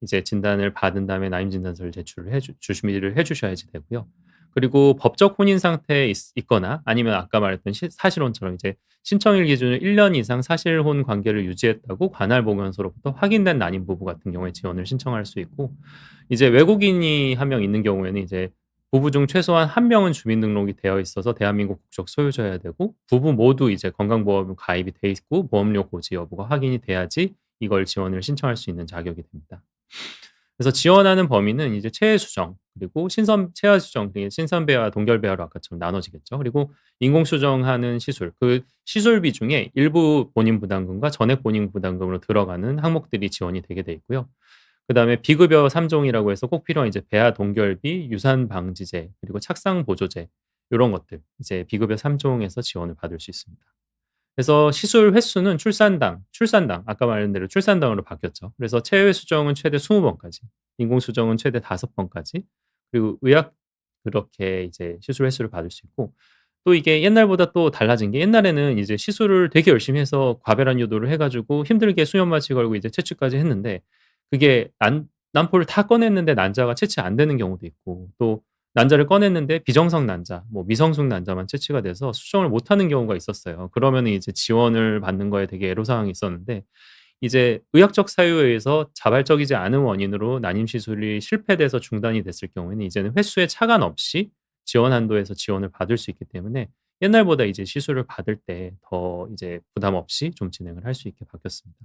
이제 진단을 받은 다음에 난임 진단서를 제출을 준비를 해 주셔야지 되고요. 그리고 법적 혼인 상태에 있거나 아니면 아까 말했던 사실혼처럼 이제 신청일 기준으로 1년 이상 사실혼 관계를 유지했다고 관할 보건소로부터 확인된 난임 부부 같은 경우에 지원을 신청할 수 있고, 이제 외국인이 한 명 있는 경우에는 이제 부부 중 최소한 한 명은 주민등록이 되어 있어서 대한민국 국적 소유자여야 되고, 부부 모두 이제 건강보험 가입이 돼 있고 보험료 고지 여부가 확인이 돼야지 이걸 지원을 신청할 수 있는 자격이 됩니다. 그래서 지원하는 범위는 이제 체해 수정, 그리고 체하 수정, 그게 신선배와 동결배아로 아까처럼 나눠지겠죠. 그리고 인공 수정하는 시술, 그 시술비 중에 일부 본인 부담금과 전액 본인 부담금으로 들어가는 항목들이 지원이 되게 돼 있고요. 그다음에 비급여 3 종이라고 해서 꼭 필요한 이제 배아 동결비, 유산 방지제, 그리고 착상 보조제, 요런 것들 이제 비급여 3 종에서 지원을 받을 수 있습니다. 그래서 시술 횟수는 출산당 아까 말한 대로 출산당으로 바뀌었죠. 그래서 체외 수정은 최대 20 번까지, 인공 수정은 최대 5 번까지, 그리고 의학 그렇게 이제 시술 횟수를 받을 수 있고, 또 이게 옛날보다 또 달라진 게, 옛날에는 이제 시술을 되게 열심히 해서 과배란 유도를 해 가지고 힘들게 수면 마취 걸고 이제 채취까지 했는데, 그게 난포를 다 꺼냈는데 난자가 채취 안 되는 경우도 있고, 또 난자를 꺼냈는데 비정상 난자, 뭐 미성숙 난자만 채취가 돼서 수정을 못 하는 경우가 있었어요. 그러면은 이제 지원을 받는 거에 되게 애로사항이 있었는데, 이제 의학적 사유에 의해서 자발적이지 않은 원인으로 난임 시술이 실패돼서 중단이 됐을 경우에는 이제는 횟수에 차관 없이 지원 한도에서 지원을 받을 수 있기 때문에, 옛날보다 이제 시술을 받을 때 더 이제 부담 없이 좀 진행을 할 수 있게 바뀌었습니다.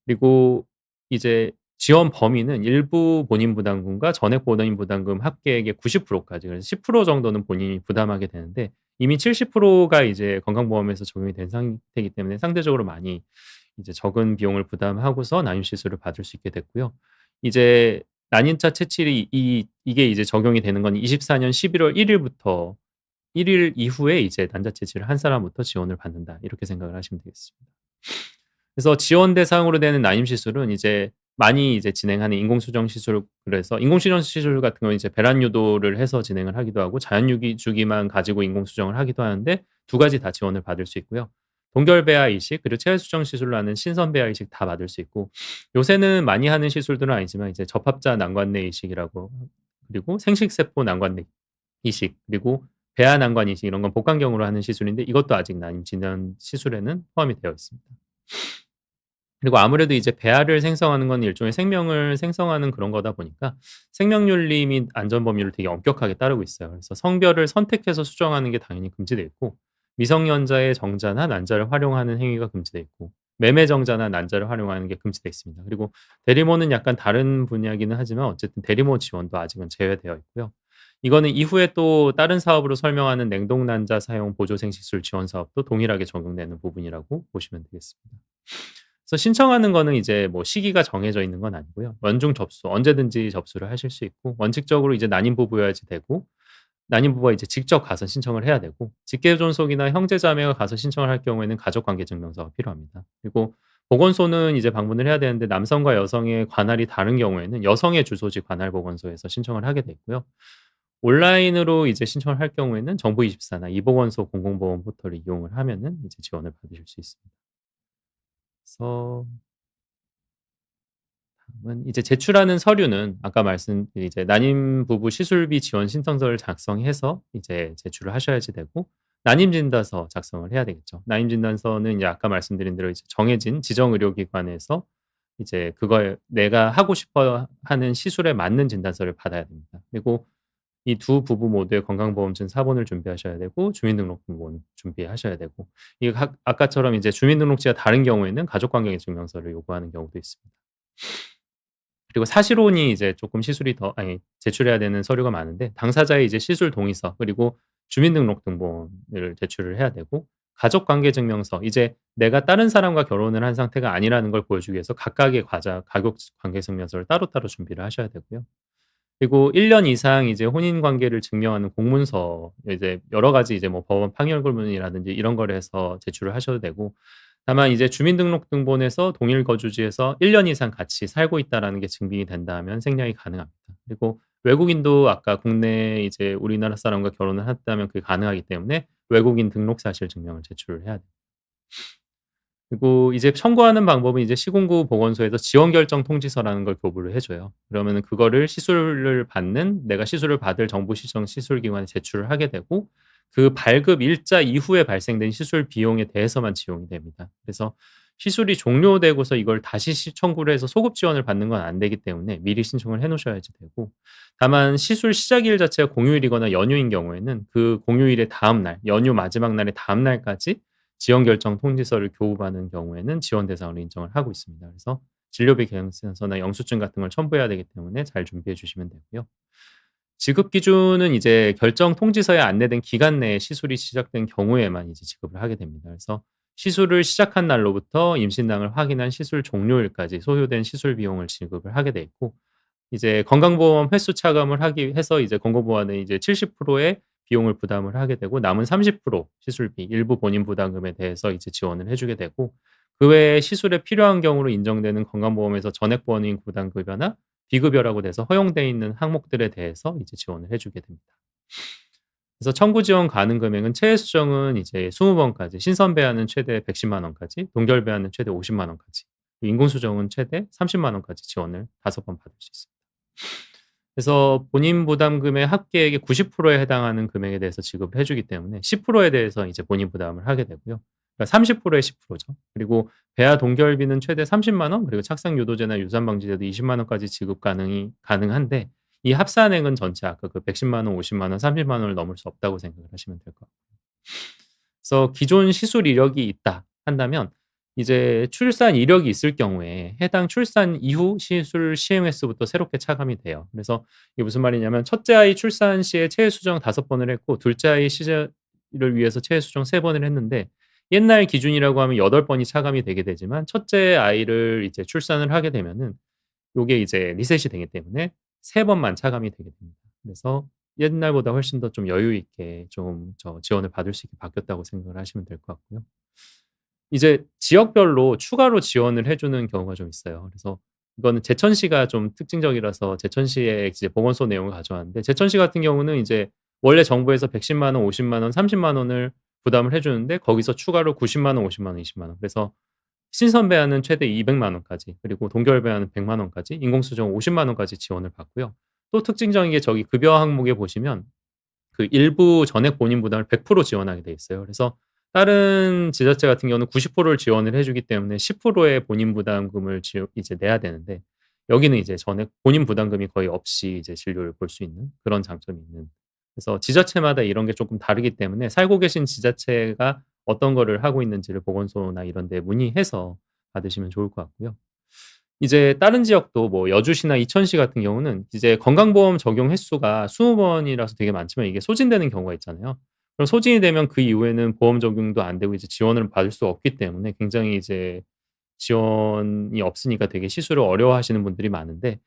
그리고 이제 지원 범위는 일부 본인 부담금과 전액 본인 부담금 합계액의 90% 까지, 그래서 10% 정도는 본인이 부담하게 되는데, 이미 70%가 이제 건강보험에서 적용이 된 상태이기 때문에 상대적으로 많이 이제 적은 비용을 부담하고서 난임 시술을 받을 수 있게 됐고요. 이제 난임차 채취이 이게 이제 적용이 되는 건 24년 11월 1 일부터 1일 이후에 이제 난자 채취를 한 사람부터 지원을 받는다, 이렇게 생각을 하시면 되겠습니다. 그래서 지원 대상으로 되는 난임 시술은 이제 많이 이제 진행하는 인공수정 시술, 그래서 인공수정 시술 같은 경우는 이제 배란 유도를 해서 진행을 하기도 하고 자연 유기 주기만 가지고 인공수정을 하기도 하는데, 두 가지 다 지원을 받을 수 있고요. 동결배아 이식, 그리고 체외수정 시술로 하는 신선배아 이식 다 받을 수 있고, 요새는 많이 하는 시술들은 아니지만 이제 접합자 난관내 이식이라고, 그리고 생식세포 난관내 이식, 그리고 배아 난관 이식, 이런 건 복강경으로 하는 시술인데 이것도 아직 난임 진단 시술에는 포함이 되어 있습니다. 그리고 아무래도 이제 배아를 생성하는 건 일종의 생명을 생성하는 그런 거다 보니까 생명윤리 및 안전 법률을 되게 엄격하게 따르고 있어요. 그래서 성별을 선택해서 수정하는 게 당연히 금지돼 있고, 미성년자의 정자나 난자를 활용하는 행위가 금지돼 있고, 매매 정자나 난자를 활용하는 게 금지돼 있습니다. 그리고 대리모는 약간 다른 분야이기는 하지만 어쨌든 대리모 지원도 아직은 제외되어 있고요. 이거는 이후에 또 다른 사업으로 설명하는 냉동 난자 사용 보조 생식술 지원 사업도 동일하게 적용되는 부분이라고 보시면 되겠습니다. 그래서 신청하는 거는 이제 뭐 시기가 정해져 있는 건 아니고요. 원중 접수, 언제든지 접수를 하실 수 있고, 원칙적으로 이제 난임 부부여야지 되고, 난임 부부가 이제 직접 가서 신청을 해야 되고, 직계존속이나 형제자매가 가서 신청을 할 경우에는 가족관계증명서가 필요합니다. 그리고 보건소는 이제 방문을 해야 되는데, 남성과 여성의 관할이 다른 경우에는 여성의 주소지 관할 보건소에서 신청을 하게 되고요. 온라인으로 이제 신청을 할 경우에는 정부24나 이보건소 공공보험 포털을 이용을 하면은 이제 지원을 받으실 수 있습니다. 그래서 이제 제출하는 서류는 아까 이제 난임 부부 시술비 지원 신청서를 작성해서 이제 제출을 하셔야지 되고, 난임 진단서 작성을 해야 되겠죠. 난임 진단서는 이제 아까 말씀드린 대로 이제 정해진 지정 의료기관에서 이제 그거에 내가 하고 싶어 하는 시술에 맞는 진단서를 받아야 됩니다. 그리고 이 두 부부 모두의 건강보험증 사본을 준비하셔야 되고, 주민등록번호 준비하셔야 되고, 이게 아까처럼 이제 주민등록지가 다른 경우에는 가족관계증명서를 요구하는 경우도 있습니다. 그리고 사실혼이 이제 조금 시술이 더 아니 제출해야 되는 서류가 많은데, 당사자의 이제 시술 동의서, 그리고 주민등록 등본을 제출을 해야 되고, 가족관계증명서, 이제 내가 다른 사람과 결혼을 한 상태가 아니라는 걸 보여주기 위해서 각각의 과자 가족 관계증명서를 따로따로 준비를 하셔야 되고요. 그리고 1년 이상 이제 혼인 관계를 증명하는 공문서, 이제 여러 가지 이제 뭐 법원 판결문이라든지 이런 거를 해서 제출을 하셔도 되고, 다만 이제 주민등록등본에서 동일 거주지에서 1년 이상 같이 살고 있다라는 게 증빙이 된다면 생략이 가능합니다. 그리고 외국인도 아까 국내에 이제 우리나라 사람과 결혼을 했다면 그게 가능하기 때문에 외국인 등록 사실 증명을 제출을 해야 돼요. 그리고 이제 청구하는 방법은 이제 시군구 보건소에서 지원 결정 통지서라는 걸 교부를 해 줘요. 그러면은 그거를 시술을 받는, 내가 시술을 받을 정부 시정 시술 기관에 제출을 하게 되고, 그 발급 일자 이후에 발생된 시술 비용에 대해서만 지원이 됩니다. 그래서 시술이 종료되고서 이걸 다시 청구를 해서 소급 지원을 받는 건 안 되기 때문에 미리 신청을 해 놓으셔야지 되고, 다만 시술 시작일 자체가 공휴일이거나 연휴인 경우에는 그 공휴일의 다음 날, 연휴 마지막 날의 다음 날까지 지원 결정 통지서를 교부받는 경우에는 지원 대상으로 인정을 하고 있습니다. 그래서 진료비 계약서나 영수증 같은 걸 첨부해야 되기 때문에 잘 준비해 주시면 되고요. 지급 기준은 이제 결정 통지서에 안내된 기간 내에 시술이 시작된 경우에만 이제 지급을 하게 됩니다. 그래서 시술을 시작한 날로부터 임신당을 확인한 시술 종료일까지 소요된 시술 비용을 지급을 하게 돼 있고, 이제 건강보험 횟수 차감을 하기 해서 이제 건강보험은 이제 70%의 비용을 부담을 하게 되고, 남은 30% 시술비, 일부 본인 부담금에 대해서 이제 지원을 해 주게 되고, 그 외에 시술에 필요한 경우로 인정되는 건강보험에서 전액 본인 부담급여나 비급여라고 돼서 허용돼 있는 항목들에 대해서 이제 지원을 해 주게 됩니다. 그래서 청구 지원 가능 금액은 최애 수정은 이제 20번까지, 신선 배아는 최대 110만 원까지, 동결 배아는 최대 50만 원까지, 인공 수정은 최대 30만 원까지 지원을 5번 받을 수 있습니다. 그래서 본인 부담금의 합계액의 90%에 해당하는 금액에 대해서 지급을 해 주기 때문에 10%에 대해서 이제 본인 부담을 하게 되고요. 그러니까 30%에 10%죠. 그리고 배아 동결비는 최대 30만 원, 그리고 착상 유도제나 유산 방지제도 20만 원까지 지급 가능한데, 이 합산액은 전체 아까 그 110만 원, 50만 원, 30만 원을 넘을 수 없다고 생각을 하시면 될 것 같고요. 그래서 기존 시술 이력이 있다 한다면 이제 출산 이력이 있을 경우에 해당 출산 이후 시술 시행 횟수부터 새롭게 차감이 돼요. 그래서 이게 무슨 말이냐면, 첫째 아이 출산 시에 체해 수정 5번을 했고, 둘째 아이 시절을 위해서 체해 수정 3번을 했는데, 옛날 기준이라고 하면 8번이 차감이 되게 되지만 첫째 아이를 이제 출산을 하게 되면은 요게 이제 리셋이 되기 때문에 3번만 차감이 되게 됩니다. 그래서 옛날보다 훨씬 더 좀 여유 있게 좀 지원을 받을 수 있게 바뀌었다고 생각을 하시면 될 것 같고요. 이제 지역별로 추가로 지원을 해 주는 경우가 좀 있어요. 그래서 이거는 제천시가 좀 특징적이라서 제천시의 이제 보건소 내용을 가져왔는데, 제천시 같은 경우는 이제 원래 정부에서 110만 원, 50만 원, 30만 원을 부담을 해 주는데, 거기서 추가로 90만 원, 50만 원, 20만 원. 그래서 신선 배아는 최대 200만 원까지, 그리고 동결 배아는 100만 원까지, 인공수정 50만 원까지 지원을 받고요. 또 특징적인 게 저기 급여 항목에 보시면 그 일부 전액 본인 부담을 100% 지원하게 돼 있어요. 그래서 다른 지자체 같은 경우는 90%를 지원을 해 주기 때문에 10%의 본인 부담금을 이제 내야 되는데, 여기는 이제 전액 본인 부담금이 거의 없이 이제 진료를 볼 수 있는 그런 장점이 있는, 그래서 지자체마다 이런 게 조금 다르기 때문에 살고 계신 지자체가 어떤 거를 하고 있는지를 보건소나 이런 데 문의해서 받으시면 좋을 것 같고요. 이제 다른 지역도 뭐 여주시나 이천시 같은 경우는 이제 건강보험 적용 횟수가 20번이라서 되게 많지만 이게 소진되는 경우가 있잖아요. 그럼 소진이 되면 그 이후에는 보험 적용도 안 되고 이제 지원을 받을 수 없기 때문에 굉장히 이제 지원이 없으니까 되게 시술을 어려워하시는 분들이 많은데,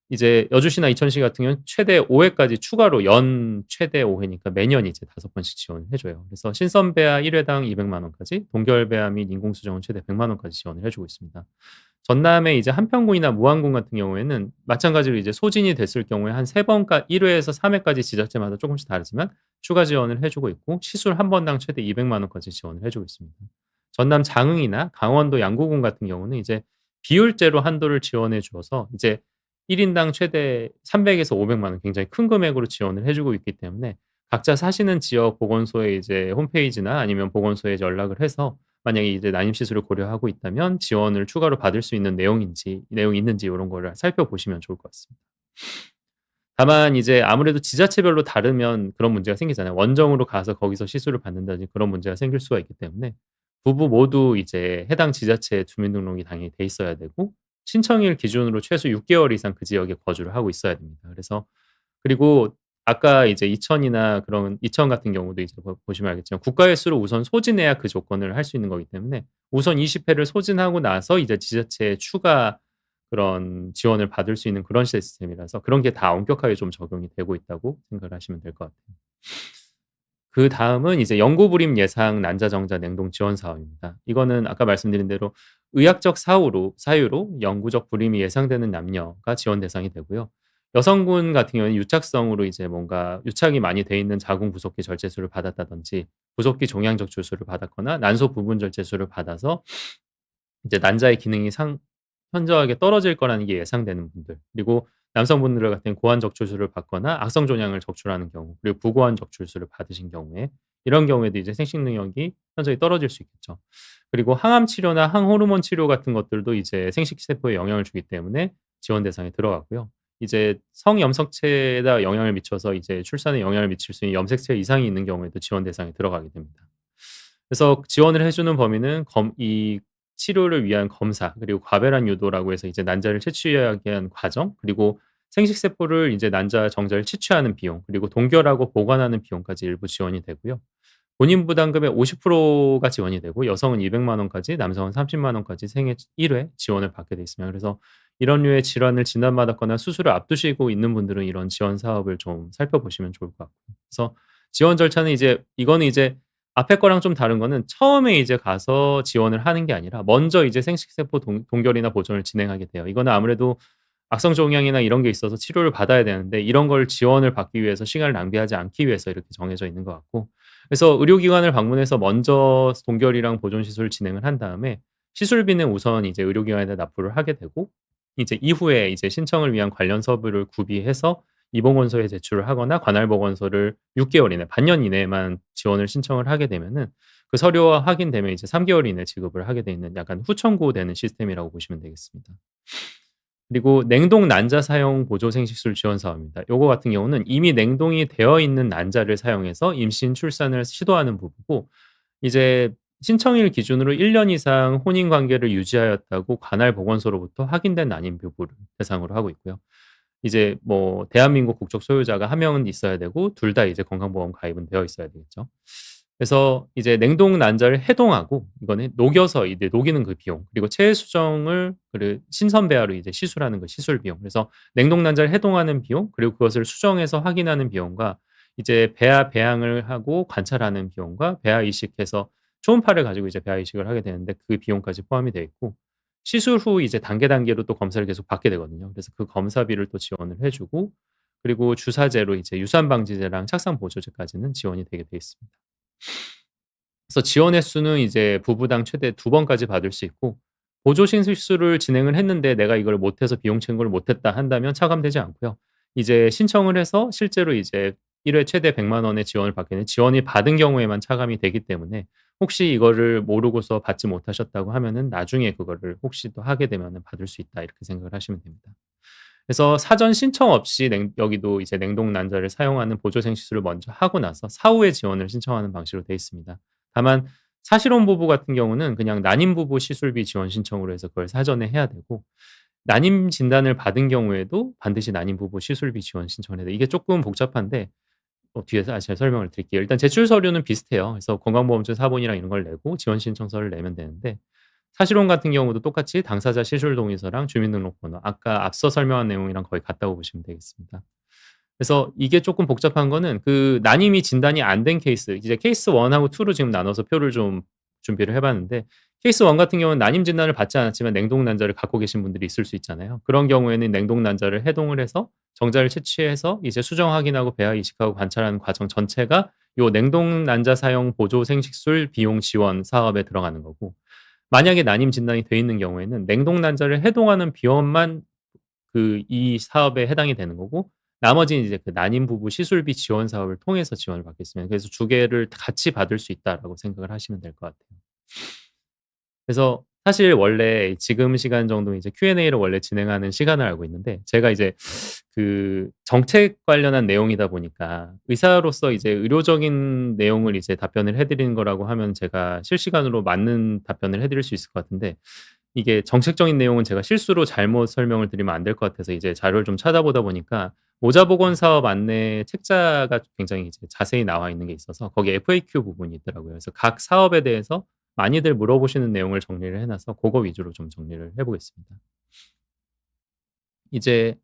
이제 여주시나 이천시 같은 경우는 최대 5 회까지 추가로 연 최대 5 회니까 매년 이제 5번씩 지원을 해 줘요. 그래서 신선배아 1 회당 200만 원까지, 동결배아 및 인공수정은 최대 100만 원까지 지원을 해 주고 있습니다. 전남의 이제 한평군이나 무안군 같은 경우에는 마찬가지로 이제 소진이 됐을 경우에 한 3번까 1 회에서 3 회까지 지자체마다 쪼금씩 다르지만 추가 지원을 해 주고 있고, 시술 한 번당 최대 200만 원까지 지원을 해 주고 있습니다. 전남 장흥이나 강원도 양구군 같은 경우는 이제 비율제로 한도를 지원해 주어서 이제 1 인당 최대 300에서 500만 원, 굉장히 큰 금액으로 지원을 해 주고 있기 때문에 각자 사시는 지역 보건소의 이제 홈페이지나 아니면 보건소에 연락을 해서 만약에 이제 난임 시술을 고려하고 있다면 지원을 추가로 받을 수 있는 내용이 있는지 요런 거를 살펴보시면 좋을 것 같습니다. 다만 이제 아무래도 지자체별로 다르면 그런 문제가 생기잖아요. 원정으로 가서 거기서 시술을 받는다든지 그런 문제가 생길 수가 있기 때문에 부부 모두 이제 해당 지자체에 주민등록이 당연히 돼 있어야 되고, 신청일 기준으로 최소 6개월 이상 그 지역에 거주를 하고 있어야 됩니다. 그래서 그리고 아까 이제 이천이나 그런 이천 같은 경우도 이제 보시면 알겠지만 국가 횟수를 우선 소진해야 그 조건을 할 수 있는 거기 때문에 우선 20 회를 소진하고 나서 이제 지자체의 추가 그런 지원을 받을 수 있는 그런 시스템이라서 그런 게 다 엄격하게 좀 적용이 되고 있다고 생각을 하시면 될 것 같아요. 그다음은 이제 영구불임 예상 난자정자 냉동 지원 사업입니다. 이거는 아까 말씀드린 대로 의학적 사유로 영구적 불임이 예상되는 남녀가 지원 대상이 되고요. 여성분 같은 경우에는 유착성으로 이제 뭔가 유착이 많이 돼 있는 자궁 부속기 절제술을 받았다든지 부속기 종양 적출술을 받았거나 난소 부분 절제술을 받아서 이제 난자의 기능이 현저하게 떨어질 거라는 게 예상되는 분들, 그리고 남성분들 같은 고환 적출술을 받거나 악성 종양을 적출하는 경우, 그리고 부고환 적출술을 받으신 경우에 이런 경우에도 이제 생식 능력이 현저히 떨어질 수 있겠죠. 그리고 항암 치료나 항호르몬 치료 같은 것들도 이제 생식 세포에 영향을 주기 때문에 지원 대상에 들어가고요. 이제 성염색체에다 영향을 미쳐서 이제 출산에 영향을 미칠 수 있는 염색체 이상이 있는 경우에도 지원 대상에 들어가게 됩니다. 그래서 지원을 해 주는 범위는 이 치료를 위한 검사, 그리고 과배란 유도라고 해서 이제 난자를 채취하게 하는 과정, 그리고 생식 세포를 이제 난자 정자를 채취하는 비용, 그리고 동결하고 보관하는 비용까지 일부 지원이 되고요. 본인 부담금의 50%가 지원이 되고 여성은 200만 원까지, 남성은 30만 원까지 생애 1회 지원을 받게 돼 있습니다. 그래서 이런 류의 질환을 진단받았거나 수술을 앞두시고 있는 분들은 이런 지원 사업을 좀 살펴보시면 좋을 것 같고요. 그래서 지원 절차는 이제 이거는 이제 앞에 거랑 좀 다른 거는 처음에 이제 가서 지원을 하는 게 아니라 먼저 이제 생식세포 동결이나 보존을 진행하게 돼요. 이거는 아무래도 악성 종양이나 이런 게 있어서 치료를 받아야 되는데 이런 걸 지원을 받기 위해서 시간을 낭비하지 않기 위해서 이렇게 정해져 있는 것 같고, 그래서 의료기관을 방문해서 먼저 동결이랑 보존 시술을 진행을 한 다음에 시술비는 우선 이제 의료기관에다 납부를 하게 되고, 이제 이후에 이제 신청을 위한 관련 서류를 구비해서 이보건소에 제출을 하거나 관할 보건소를 6 개월 이내, 반년 이내에만 지원을 신청을 하게 되면은 그 서류가 확인되면 이제 3 개월 이내 지급을 하게 돼 있는 약간 후청구되는 시스템이라고 보시면 되겠습니다. 그리고 냉동 난자 사용 보조 생식술 지원 사업입니다. 요거 같은 경우는 이미 냉동이 되어 있는 난자를 사용해서 임신 출산을 시도하는 부부고, 이제 신청일 기준으로 1년 이상 혼인 관계를 유지하였다고 관할 보건소로부터 확인된 난임 부부를 대상으로 하고 있고요. 이제 뭐 대한민국 국적 소유자가 1 명은 있어야 되고 둘 다 이제 건강보험 가입은 되어 있어야 되겠죠. 그래서 이제 냉동 난자를 해동하고 이거는 녹여서 이제 녹이는 그 비용, 그리고 체해 수정을 신선 배아로 이제 시술하는 그 시술 비용, 그래서 냉동 난자를 해동하는 비용, 그리고 그것을 수정해서 확인하는 비용과 이제 배아 배양을 하고 관찰하는 비용과 배아 이식해서 초음파를 가지고 이제 배아 이식을 하게 되는데 그 비용까지 포함이 되어 있고, 시술 후 이제 단계로 또 검사를 계속 받게 되거든요. 그래서 그 검사비를 또 지원을 해 주고, 그리고 주사제로 이제 유산 방지제랑 착상 보조제까지는 지원이 되게 돼 있습니다. 그래서 지원 횟수는 이제 부부당 최대 2번까지 받을 수 있고, 보조 신수술을 진행을 했는데 내가 이걸 못해서 비용 청구를 못했다 한다면 차감되지 않고요. 이제 신청을 해서 실제로 이제 1회 최대 100만 원의 지원을 받게 되는, 지원이 받은 경우에만 차감이 되기 때문에 혹시 이거를 모르고서 받지 못하셨다고 하면은 나중에 그거를 혹시 또 하게 되면은 받을 수 있다, 이렇게 생각을 하시면 됩니다. 그래서 사전 신청 없이 여기도 이제 냉동 난자를 사용하는 보조생 시술을 먼저 하고 나서 사후에 지원을 신청하는 방식으로 되어 있습니다. 다만 사실혼 부부 같은 경우는 그냥 난임 부부 시술비 지원 신청으로 해서 그걸 사전에 해야 되고, 난임 진단을 받은 경우에도 반드시 난임 부부 시술비 지원 신청을 해야 돼요. 이게 조금 복잡한데 뒤에서 제가 설명을 드릴게요. 일단 제출 서류는 비슷해요. 그래서 건강보험증 사본이랑 이런 걸 내고 지원 신청서를 내면 되는데, 사실혼 같은 경우도 똑같이 당사자 시술 동의서랑 주민등록번호, 아까 앞서 설명한 내용이랑 거의 같다고 보시면 되겠습니다. 그래서 이게 조금 복잡한 거는 그 난임이 진단이 안 된 케이스, 이제 케이스 1 하고 2로 지금 나눠서 표를 좀 준비를 해 봤는데, 케이스 1 같은 경우는 난임 진단을 받지 않았지만 냉동 난자를 갖고 계신 분들이 있을 수 있잖아요. 그런 경우에는 냉동 난자를 해동을 해서 정자를 채취해서 이제 수정 확인하고 배아 이식하고 관찰하는 과정 전체가 요 냉동 난자 사용 보조 생식술 비용 지원 사업에 들어가는 거고, 만약에 난임 진단이 돼 있는 경우에는 냉동 난자를 해동하는 비용만 이 사업에 해당이 되는 거고, 나머지는 이제 그 난임 부부 시술비 지원 사업을 통해서 지원을 받겠습니다. 그래서 두 개를 같이 받을 수 있다라고 생각을 하시면 될 것 같아요. 그래서 사실 원래 지금 시간 정도 이제 Q&A를 원래 진행하는 시간을 알고 있는데, 제가 이제 그 정책 관련한 내용이다 보니까 의사로서 이제 의료적인 내용을 이제 답변을 해 드리는 거라고 하면 제가 실시간으로 맞는 답변을 해 드릴 수 있을 것 같은데, 이게 정책적인 내용은 제가 실수로 잘못 설명을 드리면 안 될 것 같아서 이제 자료를 좀 찾아보다 보니까 모자보건 사업 안내 책자가 굉장히 이제 자세히 나와 있는 게 있어서 거기에 FAQ 부분이 있더라고요. 그래서 각 사업에 대해서 많이들 물어보시는 내용을 정리를 해 놔서 고거 위주로 좀 정리를 해 보겠습니다. 이제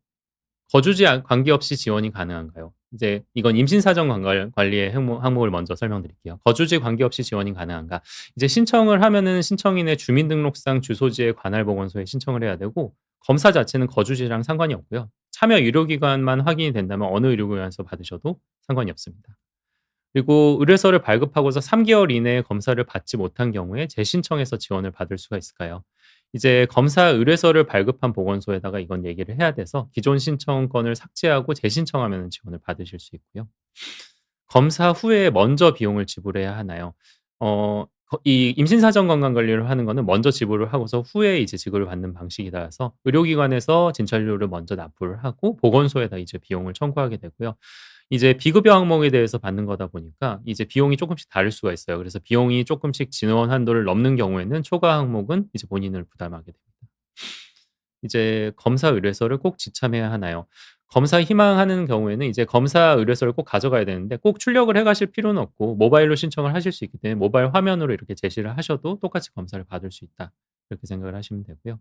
거주지 관계없이 지원이 가능한가요? 이제 이건 임신사정 관리의 항목을 먼저 설명드릴게요. 거주지 관계없이 지원이 가능한가? 이제 신청을 하면은 신청인의 주민등록상 주소지의 관할 보건소에 신청을 해야 되고 검사 자체는 거주지랑 상관이 없고요. 참여 의료기관만 확인이 된다면 어느 의료기관에서 받으셔도 상관이 없습니다. 그리고 의뢰서를 발급하고서 3 개월 이내에 검사를 받지 못한 경우에 재신청해서 지원을 받을 수가 있을까요? 이제 검사 의뢰서를 발급한 보건소에다가 이건 얘기를 해야 돼서 기존 신청건을 삭제하고 재신청하면 지원을 받으실 수 있고요. 검사 후에 먼저 비용을 지불해야 하나요? 이 임신사정 건강관리를 하는 거는 먼저 지불을 하고서 후에 이제 지급을 받는 방식이라서 의료기관에서 진찰료를 먼저 납부를 하고 보건소에다 이제 비용을 청구하게 되고요. 이제 비급여 항목에 대해서 받는 거다 보니까 이제 비용이 쪼끔씩 다를 수가 있어요. 그래서 비용이 쪼끔씩 진원 한도를 넘는 경우에는 초과 항목은 이제 본인을 부담하게 됩니다. 이제 검사 의뢰서를 꼭 지참해야 하나요? 검사 희망하는 경우에는 이제 검사 의뢰서를 꼭 가져가야 되는데 꼭 출력을 해 가실 필요는 없고 모바일로 신청을 하실 수 있기 때문에 모바일 화면으로 이렇게 제시를 하셔도 똑같이 검사를 받을 수 있다. 이렇게 생각을 하시면 되고요.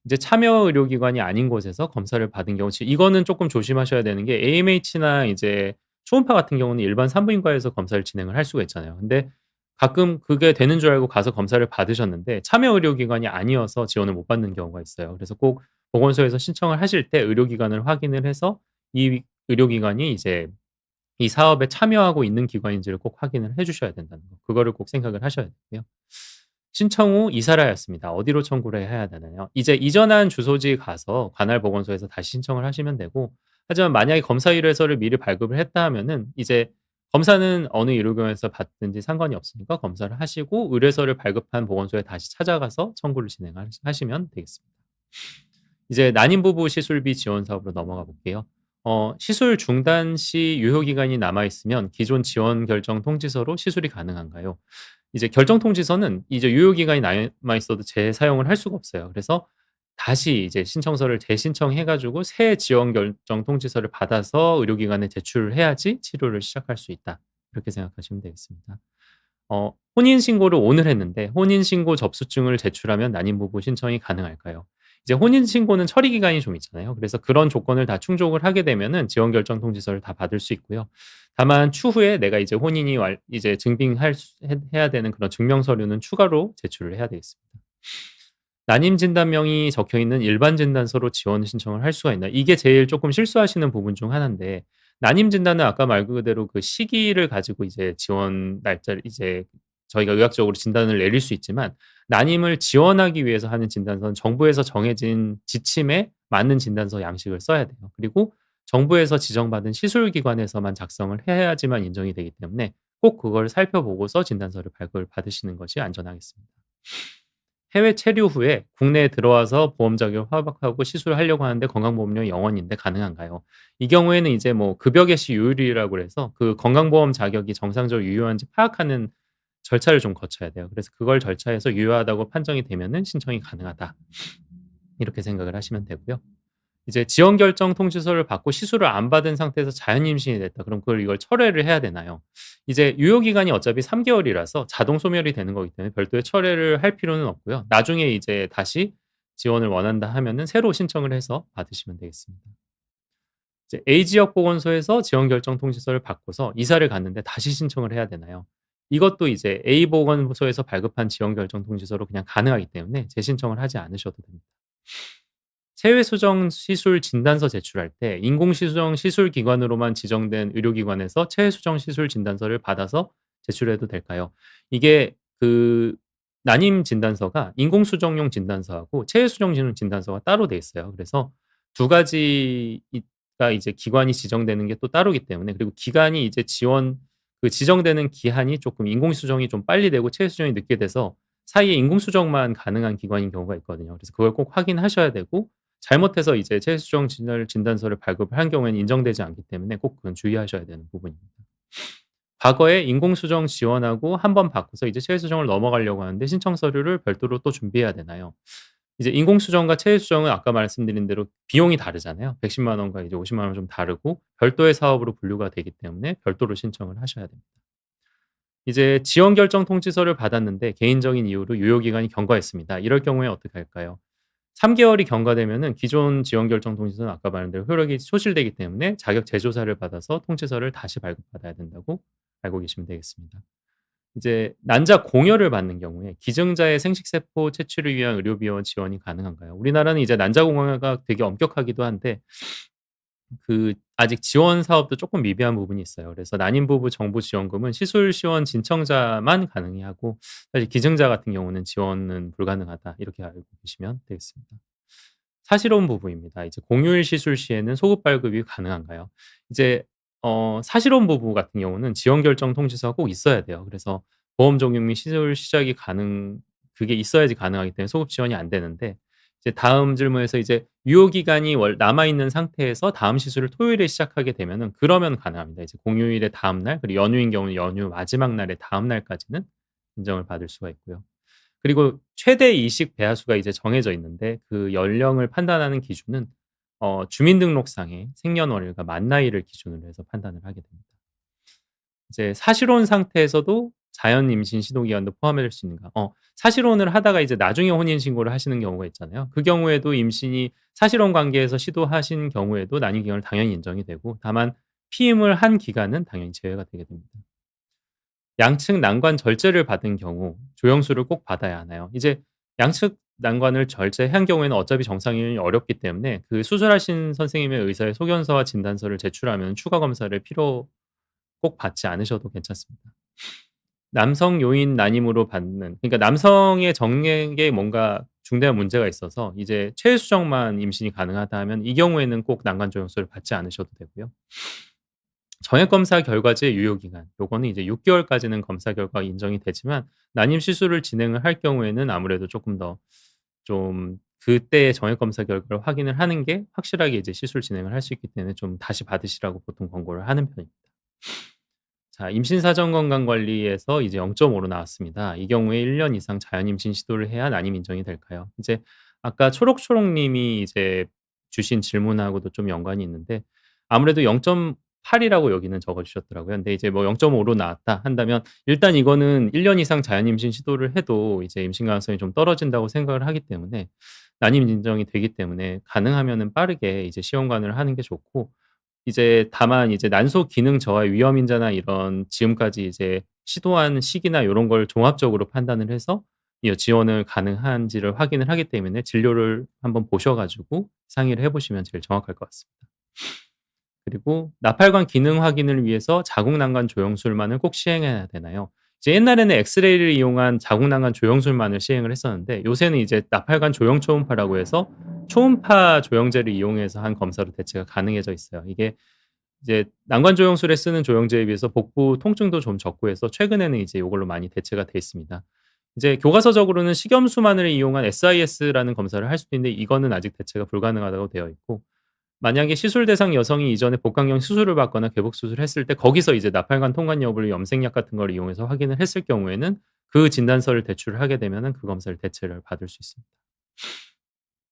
이제 참여 의료기관이 아닌 곳에서 검사를 받은 경우 이거는 쪼끔 조심하셔야 되는 게 AMH나 이제 초음파 같은 경우는 일반 산부인과에서 검사를 진행을 할 수가 있잖아요. 근데 가끔 그게 되는 줄 알고 가서 검사를 받으셨는데 참여 의료기관이 아니어서 지원을 못 받는 경우가 있어요. 그래서 꼭 보건소에서 신청을 하실 때 의료기관을 확인을 해서 이 의료기관이 이제 이 사업에 참여하고 있는 기관인지를 꼭 확인을 해 주셔야 된다는 거. 그거를 꼭 생각을 하셔야 되고요. 신청 후 이사를 하였습니다. 어디로 청구를 해야 되나요? 이제 이전한 주소지에 가서 관할 보건소에서 다시 신청을 하시면 되고 하지만 만약에 검사 의뢰서를 미리 발급을 했다 하면은 이제 검사는 어느 의료기관에서 받든지 상관이 없으니까 검사를 하시고 의뢰서를 발급한 보건소에 다시 찾아가서 청구를 하시면 되겠습니다. 이제 난임 부부 시술비 지원 사업으로 넘어가 볼게요. 시술 중단 시 유효 기간이 남아 있으면 기존 지원 결정 통지서로 시술이 가능한가요? 이제 결정 통지서는 이제 유효 기간이 남아 있어도 재사용을 할 수가 없어요. 그래서 다시 이제 신청서를 재신청해 가지고 새 지원 결정 통지서를 받아서 의료기관에 제출을 해야지 치료를 시작할 수 있다. 이렇게 생각하시면 되겠습니다. 혼인 신고를 오늘 했는데 혼인 신고 접수증을 제출하면 난임 부부 신청이 가능할까요? 이제 혼인 신고는 처리 기간이 좀 있잖아요. 그래서 그런 조건을 다 충족을 하게 되면은 지원 결정 통지서를 다 받을 수 있고요. 다만 추후에 내가 이제 혼인이 이제 증빙할 해야 되는 그런 증명 서류는 추가로 제출을 해야 되겠습니다. 난임 진단명이 적혀 있는 일반 진단서로 지원 신청을 할 수가 있나요? 이게 제일 조금 실수하시는 부분 중 하나인데 난임 진단은 아까 말 그대로 그 시기를 가지고 이제 지원 날짜를 이제 저희가 의학적으로 진단을 내릴 수 있지만 난임을 지원하기 위해서 하는 진단서는 정부에서 정해진 지침에 맞는 진단서 양식을 써야 돼요. 그리고 정부에서 지정받은 시술기관에서만 작성을 해야지만 인정이 되기 때문에 꼭 그걸 살펴보고서 진단서를 발급을 받으시는 것이 안전하겠습니다. 해외 체류 후에 국내에 들어와서 보험 자격을 확보하고 시술을 하려고 하는데 건강보험료 0 원인데 가능한가요? 이 경우에는 이제 뭐 급여 개시 요율이라고 그래서 그 건강보험 자격이 정상적으로 유효한지 파악하는 절차를 좀 거쳐야 돼요. 그래서 그걸 절차해서 유효하다고 판정이 되면은 신청이 가능하다. 이렇게 생각을 하시면 되고요. 이제 지원 결정 통지서를 받고 시술을 안 받은 상태에서 자연 임신이 됐다. 그럼 이걸 철회를 해야 되나요? 이제 유효 기간이 어차피 3 개월이라서 자동 소멸이 되는 거기 때문에 별도의 철회를 할 필요는 없고요. 나중에 이제 다시 지원을 원한다 하면은 새로 신청을 해서 받으시면 되겠습니다. 이제 A 지역 보건소에서 지원 결정 통지서를 받고서 이사를 갔는데 다시 신청을 해야 되나요? 이것도 이제 A 보건소에서 발급한 지원 결정 통지서로 그냥 가능하기 때문에 재신청을 하지 않으셔도 됩니다. 체외수정 시술 진단서 제출할 때 인공수정 시술 기관으로만 지정된 의료기관에서 체외수정 시술 진단서를 받아서 제출해도 될까요? 이게 그 난임 진단서가 인공수정용 진단서하고 체외수정 진단서가 따로 돼 있어요. 그래서 두 가지가 이제 기관이 지정되는 게 또 따로기 때문에 그리고 기간이 이제 그 지정되는 기한이 조금 인공수정이 좀 빨리 되고 체외수정이 늦게 돼서 사이에 인공수정만 가능한 기관인 경우가 있거든요. 그래서 그걸 꼭 확인하셔야 되고 잘못해서 이제 체수정 진단서를 발급을 한 경우에는 인정되지 않기 때문에 꼭 그건 주의하셔야 되는 부분입니다. 과거에 인공수정 지원하고 한 번 받고서 이제 체수정을 넘어가려고 하는데 신청 서류를 별도로 또 준비해야 되나요? 이제 인공수정과 체외수정은 아까 말씀드린 대로 비용이 다르잖아요. 110만 원과 이제 50만 원 좀 다르고 별도의 사업으로 분류가 되기 때문에 별도로 신청을 하셔야 됩니다. 이제 지원 결정 통지서를 받았는데 개인적인 이유로 유효 기간이 경과했습니다. 이럴 경우에 어떻게 할까요? 3 개월이 경과되면은 기존 지원 결정 통지서는 아까 말한 대로 효력이 소실되기 때문에 자격 재조사를 받아서 통지서를 다시 발급받아야 된다고 알고 계시면 되겠습니다. 이제 난자 공여를 받는 경우에 기증자의 생식세포 채취를 위한 의료비원 지원이 가능한가요? 우리나라는 이제 난자 공여가 되게 엄격하기도 한데 아직 지원 사업도 조금 미비한 부분이 있어요. 그래서 난임 부부 정부 지원금은 시술 지원 진청자만 가능히 하고 사실 기증자 같은 경우는 지원은 불가능하다. 이렇게 알고 계시면 되겠습니다. 사실혼 부부입니다. 이제 공휴일 시술 시에는 소급 발급이 가능한가요? 이제 사실혼 부부 같은 경우는 지원 결정 통지서가 꼭 있어야 돼요. 그래서 보험 적용 및 시술 시작이 그게 있어야지 가능하기 때문에 소급 지원이 안 되는데 이제 다음 질문에서 이제 유효 기간이 남아 있는 상태에서 다음 시술을 토요일에 시작하게 되면은 그러면 가능합니다. 이제 공휴일의 다음 날 그리고 연휴인 경우는 연휴 마지막 날의 다음 날까지는 인정을 받을 수가 있고요. 그리고 최대 이식 배아수가 이제 정해져 있는데 그 연령을 판단하는 기준은 주민등록상의 생년월일과 만 나이를 기준으로 해서 판단을 하게 됩니다. 이제 사실혼 상태에서도 자연 임신 시도 기간도 포함될 수 있는가? 사실혼을 하다가 이제 나중에 혼인 신고를 하시는 경우가 있잖아요. 그 경우에도 임신이 사실혼 관계에서 시도하신 경우에도 난임 기간을 당연히 인정이 되고 다만 피임을 한 기간은 당연히 제외가 되게 됩니다. 양측 난관 절제를 받은 경우 조영수를 꼭 받아야 하나요? 이제 양측 난관을 절제한 경우에는 어차피 정상이 어렵기 때문에 그 수술하신 선생님의 의사의 소견서와 진단서를 제출하면 추가 검사를 필요 꼭 받지 않으셔도 괜찮습니다. 남성 요인 난임으로 받는 그러니까 남성의 정액에 뭔가 중대한 문제가 있어서 이제 최수정만 임신이 가능하다 하면 이 경우에는 꼭 난관 조영수를 받지 않으셔도 되고요. 정액 검사 결과지의 유효 기간 요거는 이제 6 개월까지는 검사 결과가 인정이 되지만 난임 시술을 진행을 할 경우에는 아무래도 쪼끔 더 좀 그때의 정액 검사 결과를 확인을 하는 게 확실하게 이제 시술 진행을 할 수 있기 때문에 좀 다시 받으시라고 보통 권고를 하는 편입니다. 자 임신 사전 건강 관리에서 이제 0.5로 나왔습니다. 이 경우에 1년 이상 자연 임신 시도를 해야 난임 인정이 될까요? 이제 아까 초록초록 님이 이제 주신 질문하고도 좀 연관이 있는데 아무래도 0.8 이라고 여기는 적어 주셨더라고요. 근데 이제 뭐 0.5로 나왔다 한다면 일단 이거는 1년 이상 자연 임신 시도를 해도 이제 임신 가능성이 좀 떨어진다고 생각을 하기 때문에 난임 인정이 되기 때문에 가능하면은 빠르게 이제 시험관을 하는 게 좋고 이제 다만 이제 난소 기능 저하의 위험 인자나 이런 지금까지 이제 시도한 시기나 요런 걸 종합적으로 판단을 해서 이 지원을 가능한지를 확인을 하기 때문에 진료를 한번 보셔 가지고 상의를 해 보시면 제일 정확할 것 같습니다. 그리고 나팔관 기능 확인을 위해서 자궁 난간 조영술만을 꼭 시행해야 되나요? 이제 옛날에는 엑스레이를 이용한 자궁 난간 조영술만을 시행을 했었는데 요새는 이제 나팔관 조영 초음파라고 해서 초음파 조영제를 이용해서 한 검사로 대체가 가능해져 있어요. 이게 이제 난관 조영술에 쓰는 조영제에 비해서 복부 통증도 좀 적고 해서 최근에는 이제 요걸로 많이 대체가 돼 있습니다. 이제 교과서적으로는 식염수만을 이용한 SIS라는 검사를 할 수도 있는데 이거는 아직 대체가 불가능하다고 되어 있고 만약에 시술 대상 여성이 이전에 복강경 수술을 받거나 개복 수술을 했을 때 거기서 이제 나팔관 통관 여부를 염색약 같은 걸 이용해서 확인을 했을 경우에는 그 진단서를 제출을 하게 되면은 그 검사를 대체를 받을 수 있습니다.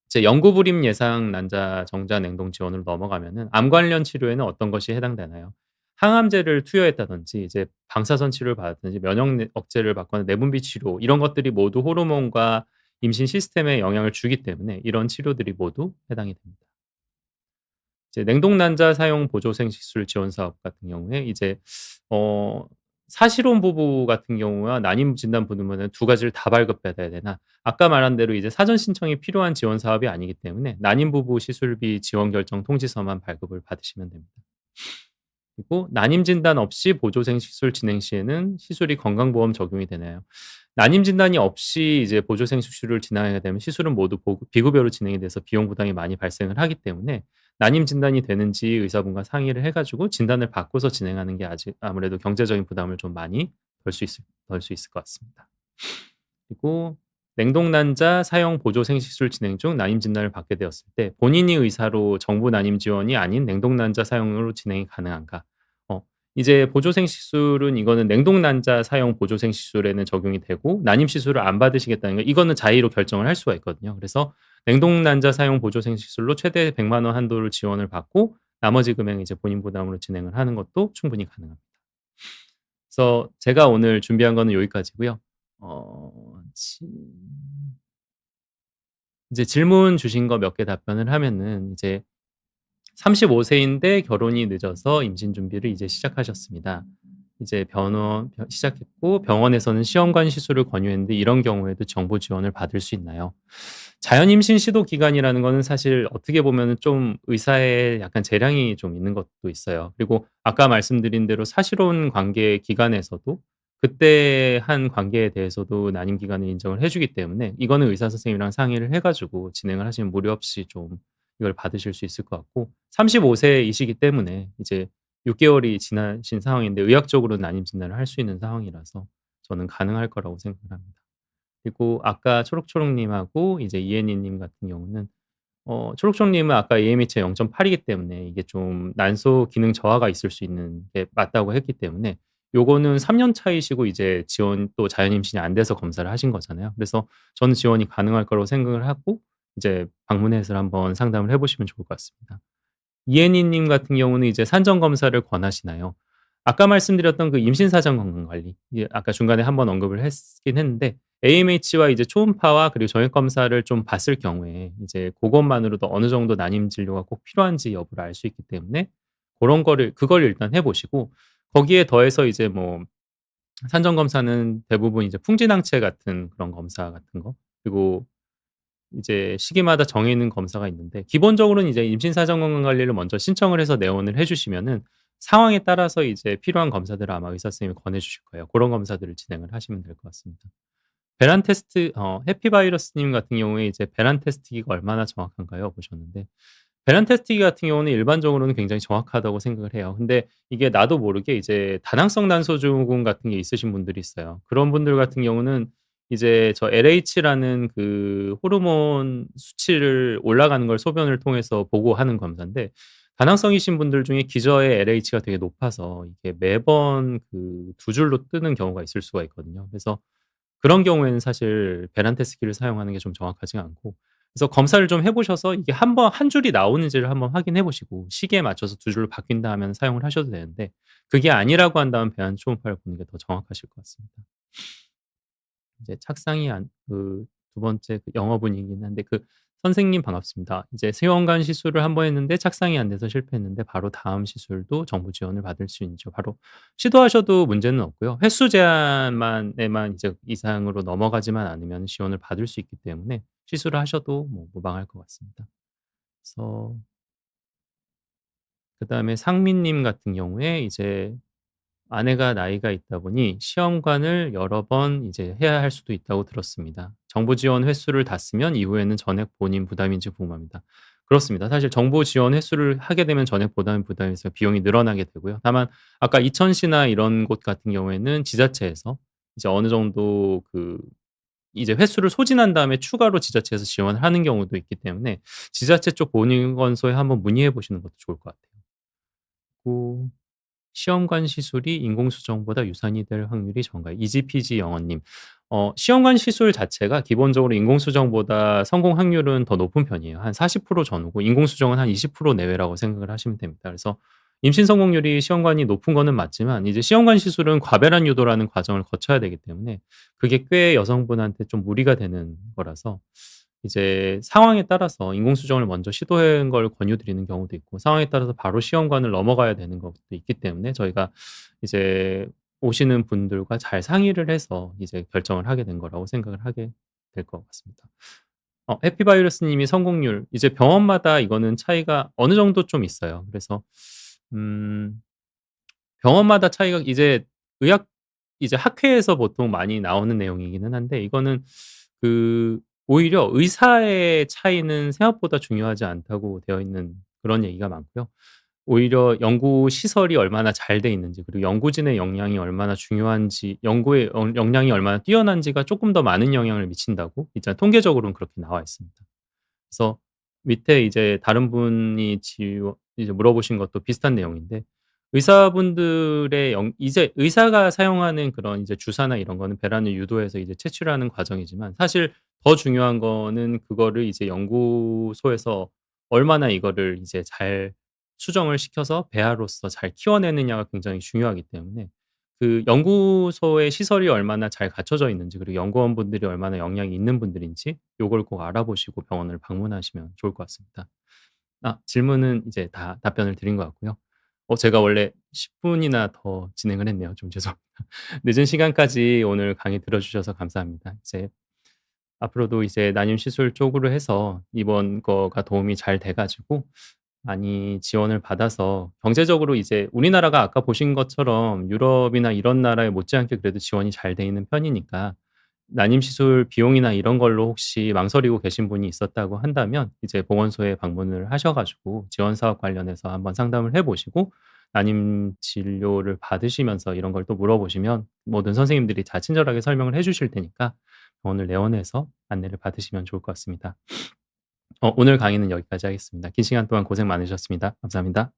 이제 영구 불임 예상 난자 정자 냉동 지원으로 넘어가면은 암 관련 치료에는 어떤 것이 해당되나요? 항암제를 투여했다든지 이제 방사선 치료를 받았든지 면역 억제를 받거나 내분비 치료 이런 것들이 모두 호르몬과 임신 시스템에 영향을 주기 때문에 이런 치료들이 모두 해당이 됩니다. 이제 냉동 난자 사용 보조 생식술 지원 사업 같은 경우에 이제 어 사실혼 부부 같은 경우와 난임 진단 부분은 두 가지를 다 발급받아야 되나 아까 말한 대로 이제 사전 신청이 필요한 지원 사업이 아니기 때문에 난임 부부 시술비 지원 결정 통지서만 발급을 받으시면 됩니다. 그리고 난임 진단 없이 보조생 시술 진행 시에는 시술이 건강보험 적용이 되나요? 난임 진단이 없이 이제 보조생 수술을 진행하게 되면 시술은 모두 비급여로 진행이 돼서 비용 부담이 많이 발생을 하기 때문에 난임 진단이 되는지 의사분과 상의를 해 가지고 진단을 받고서 진행하는 게 아직 아무래도 경제적인 부담을 좀 많이 덜 수 있을 것 같습니다. 그리고 냉동 난자 사용 보조 생시술 진행 중 난임 진단을 받게 되었을 때 본인이 의사로 정부 난임 지원이 아닌 냉동 난자 사용으로 진행이 가능한가? 이제 보조생 시술은 이거는 냉동 난자 사용 보조생 시술에는 적용이 되고 난임 시술을 안 받으시겠다는 거 이거는 자의로 결정을 할 수가 있거든요. 그래서 냉동 난자 사용 보조생 시술로 최대 100만 원 한도를 지원을 받고 나머지 금액은 이제 본인 부담으로 진행을 하는 것도 충분히 가능합니다. 그래서 제가 오늘 준비한 거는 여기까지고요. 어 지 이제 질문 주신 거 몇 개 답변을 하면은 이제 35 세인데 결혼이 늦어서 임신 준비를 이제 시작하셨습니다. 이제 변호 시작했고 병원에서는 시험관 시술을 권유했는데 이런 경우에도 정보 지원을 받을 수 있나요? 자연 임신 시도 기간이라는 거는 사실 어떻게 보면은 좀 의사의 약간 재량이 좀 있는 것도 있어요. 그리고 아까 말씀드린 대로 사실혼 관계 기간에서도 그때 한 관계에 대해서도 난임 기간을 인정을 해 주기 때문에 이거는 의사 선생님이랑 상의를 해 가지고 진행을 하시면 무리 없이 좀 이걸 받으실 수 있을 것 같고 35 세이시기 때문에 이제 6 개월이 지나신 상황인데 의학적으로는 난임 진단을 할 수 있는 상황이라서 저는 가능할 거라고 생각을 합니다. 그리고 아까 초록초록 님하고 이제 이혜니 님 같은 경우는 초록초록 님은 아까 AMH가 0.8 이기 때문에 이게 좀 난소 기능 저하가 있을 수 있는 게 맞다고 했기 때문에 요거는 3년 차이시고 이제 지원 또 자연 임신이 안 돼서 검사를 하신 거잖아요. 그래서 저는 지원이 가능할 거라고 생각을 하고 이제 방문해서 한번 상담을 해 보시면 좋을 것 같습니다. 이혜니 님 같은 경우는 이제 산정 검사를 권하시나요? 아까 말씀드렸던 그 임신 사전 건강 관리 이게 아까 중간에 한번 언급을 했긴 했는데 AMH와 이제 초음파와 그리고 정액 검사를 좀 봤을 경우에 이제 고것만으로도 어느 정도 난임 진료가 꼭 필요한지 여부를 알 수 있기 때문에 고런 거를 그걸 일단 해 보시고 거기에 더해서 이제 뭐 산정 검사는 대부분 이제 풍진항체 같은 그런 검사 같은 거 그리고 이제 시기마다 정해 있는 검사가 있는데 기본적으로는 이제 임신 사전 건강 관리를 먼저 신청을 해서 내원을 해 주시면은 상황에 따라서 이제 필요한 검사들을 아마 의사 선생님이 권해 주실 거예요. 고런 검사들을 진행을 하시면 될 것 같습니다. 배란 테스트 해피바이러스 님 같은 경우에 이제 배란 테스트기가 얼마나 정확한가요? 보셨는데 배란 테스트기 같은 경우는 일반적으로는 굉장히 정확하다고 생각을 해요. 근데 이게 나도 모르게 이제 다낭성 난소증후군 같은 게 있으신 분들이 있어요. 그런 분들 같은 경우는 이제 저 LH라는 그 호르몬 수치를 올라가는 걸 소변을 통해서 보고 하는 검사인데 다낭성이신 분들 중에 기저의 LH가 되게 높아서 이게 매번 그 두 줄로 뜨는 경우가 있을 수가 있거든요. 그래서 그런 경우에는 사실 베란테스키를 사용하는 게 좀 정확하지가 않고 그래서 검사를 좀 해 보셔서 이게 한 번 한 줄이 나오는지를 한번 확인해 보시고 시기에 맞춰서 두 줄로 바뀐다 하면 사용을 하셔도 되는데 그게 아니라고 한다면 배안 초음파를 보는 게 더 정확하실 것 같습니다. 이제 착상이 안 그 두 번째 그 영어분이긴 한데 그 "선생님 반갑습니다. 이제 세원간 시술을 한번 했는데 착상이 안 돼서 실패했는데 바로 다음 시술도 정부 지원을 받을 수 있는지요?" 바로 시도하셔도 문제는 없고요. 횟수 제한만 에만 이제 이상으로 넘어가지만 않으면 지원을 받을 수 있기 때문에 시술을 하셔도 뭐 무방할 것 같습니다. 그래서 그다음에 상민 님 같은 경우에 이제 아내가 나이가 있다 보니 시험관을 여러 번 이제 해야 할 수도 있다고 들었습니다. 정부 지원 횟수를 다 쓰면 이후에는 전액 본인 부담인지 궁금합니다. 그렇습니다. 사실 정부 지원 횟수를 하게 되면 전액 부담에서 비용이 늘어나게 되고요. 다만 아까 이천시나 이런 곳 같은 경우에는 지자체에서 이제 어느 정도 그 이제 횟수를 소진한 다음에 추가로 지자체에서 지원을 하는 경우도 있기 때문에 지자체 쪽 보건소에 한번 문의해 보시는 것도 좋을 것 같아요. 그 시험관 시술이 인공수정보다 유산이 될 확률이 적은가요? 이지피지 영어님. 시험관 시술 자체가 기본적으로 인공수정보다 성공 확률은 더 높은 편이에요. 한 40% 전후고 인공수정은 한 20% 내외라고 생각을 하시면 됩니다. 그래서 임신 성공률이 시험관이 높은 거는 맞지만 이제 시험관 시술은 과배란 유도라는 과정을 거쳐야 되기 때문에 그게 꽤 여성분한테 좀 무리가 되는 거라서 이제 상황에 따라서 인공수정을 먼저 시도한 걸 권유드리는 경우도 있고 상황에 따라서 바로 시험관을 넘어가야 되는 것도 있기 때문에 저희가 이제 오시는 분들과 잘 상의를 해서 이제 결정을 하게 된 거라고 생각을 하게 될 것 같습니다. 해피바이러스 님이 성공률 이제 병원마다 이거는 차이가 어느 정도 좀 있어요. 그래서 음 병원마다 차이가 이제 의학 이제 학회에서 보통 많이 나오는 내용이기는 한데 이거는 그 오히려 의사의 차이는 생각보다 중요하지 않다고 되어 있는 그런 얘기가 많고요. 오히려 연구 시설이 얼마나 잘 돼 있는지 그리고 연구진의 역량이 얼마나 중요한지 연구의 역량이 얼마나 뛰어난지가 쪼끔 더 많은 영향을 미친다고 이제 통계적으로는 그렇게 나와 있습니다. 그래서 밑에 이제 다른 분이 이제 물어보신 것도 비슷한 내용인데 의사분들의 이제 의사가 사용하는 그런 이제 주사나 이런 거는 배란을 유도해서 이제 채취를 하는 과정이지만, 사실 더 중요한 거는 그거를 이제 연구소에서 얼마나 이거를 이제 잘 수정을 시켜서 배아로서 잘 키워내느냐가 굉장히 중요하기 때문에, 그 연구소의 시설이 얼마나 잘 갖춰져 있는지, 그리고 연구원분들이 얼마나 역량이 있는 분들인지 요걸 꼭 알아보시고 병원을 방문하시면 좋을 것 같습니다. 질문은 이제 다 답변을 드린 것 같고요. 제가 원래 10 분이나 더 진행을 했네요. 좀 죄송합니다. 늦은 시간까지 오늘 강의 들어 주셔서 감사합니다. 이제 앞으로도 이제 난임 시술 쪽으로 해서 이번 거가 도움이 잘 돼 가지고 많이 지원을 받아서 경제적으로 이제 우리나라가 아까 보신 것처럼 유럽이나 이런 나라에 못지않게 그래도 지원이 잘 돼 있는 편이니까, 난임 시술 비용이나 이런 걸로 혹시 망설이고 계신 분이 있었다고 한다면 이제 보건소에 방문을 하셔 가지고 지원 사업 관련해서 한번 상담을 해 보시고, 난임 진료를 받으시면서 이런 걸 또 물어보시면 모든 선생님들이 다 친절하게 설명을 해 주실 테니까 병원을 내원해서 안내를 받으시면 좋을 것 같습니다. 오늘 강의는 여기까지 하겠습니다. 긴 시간 동안 고생 많으셨습니다. 감사합니다.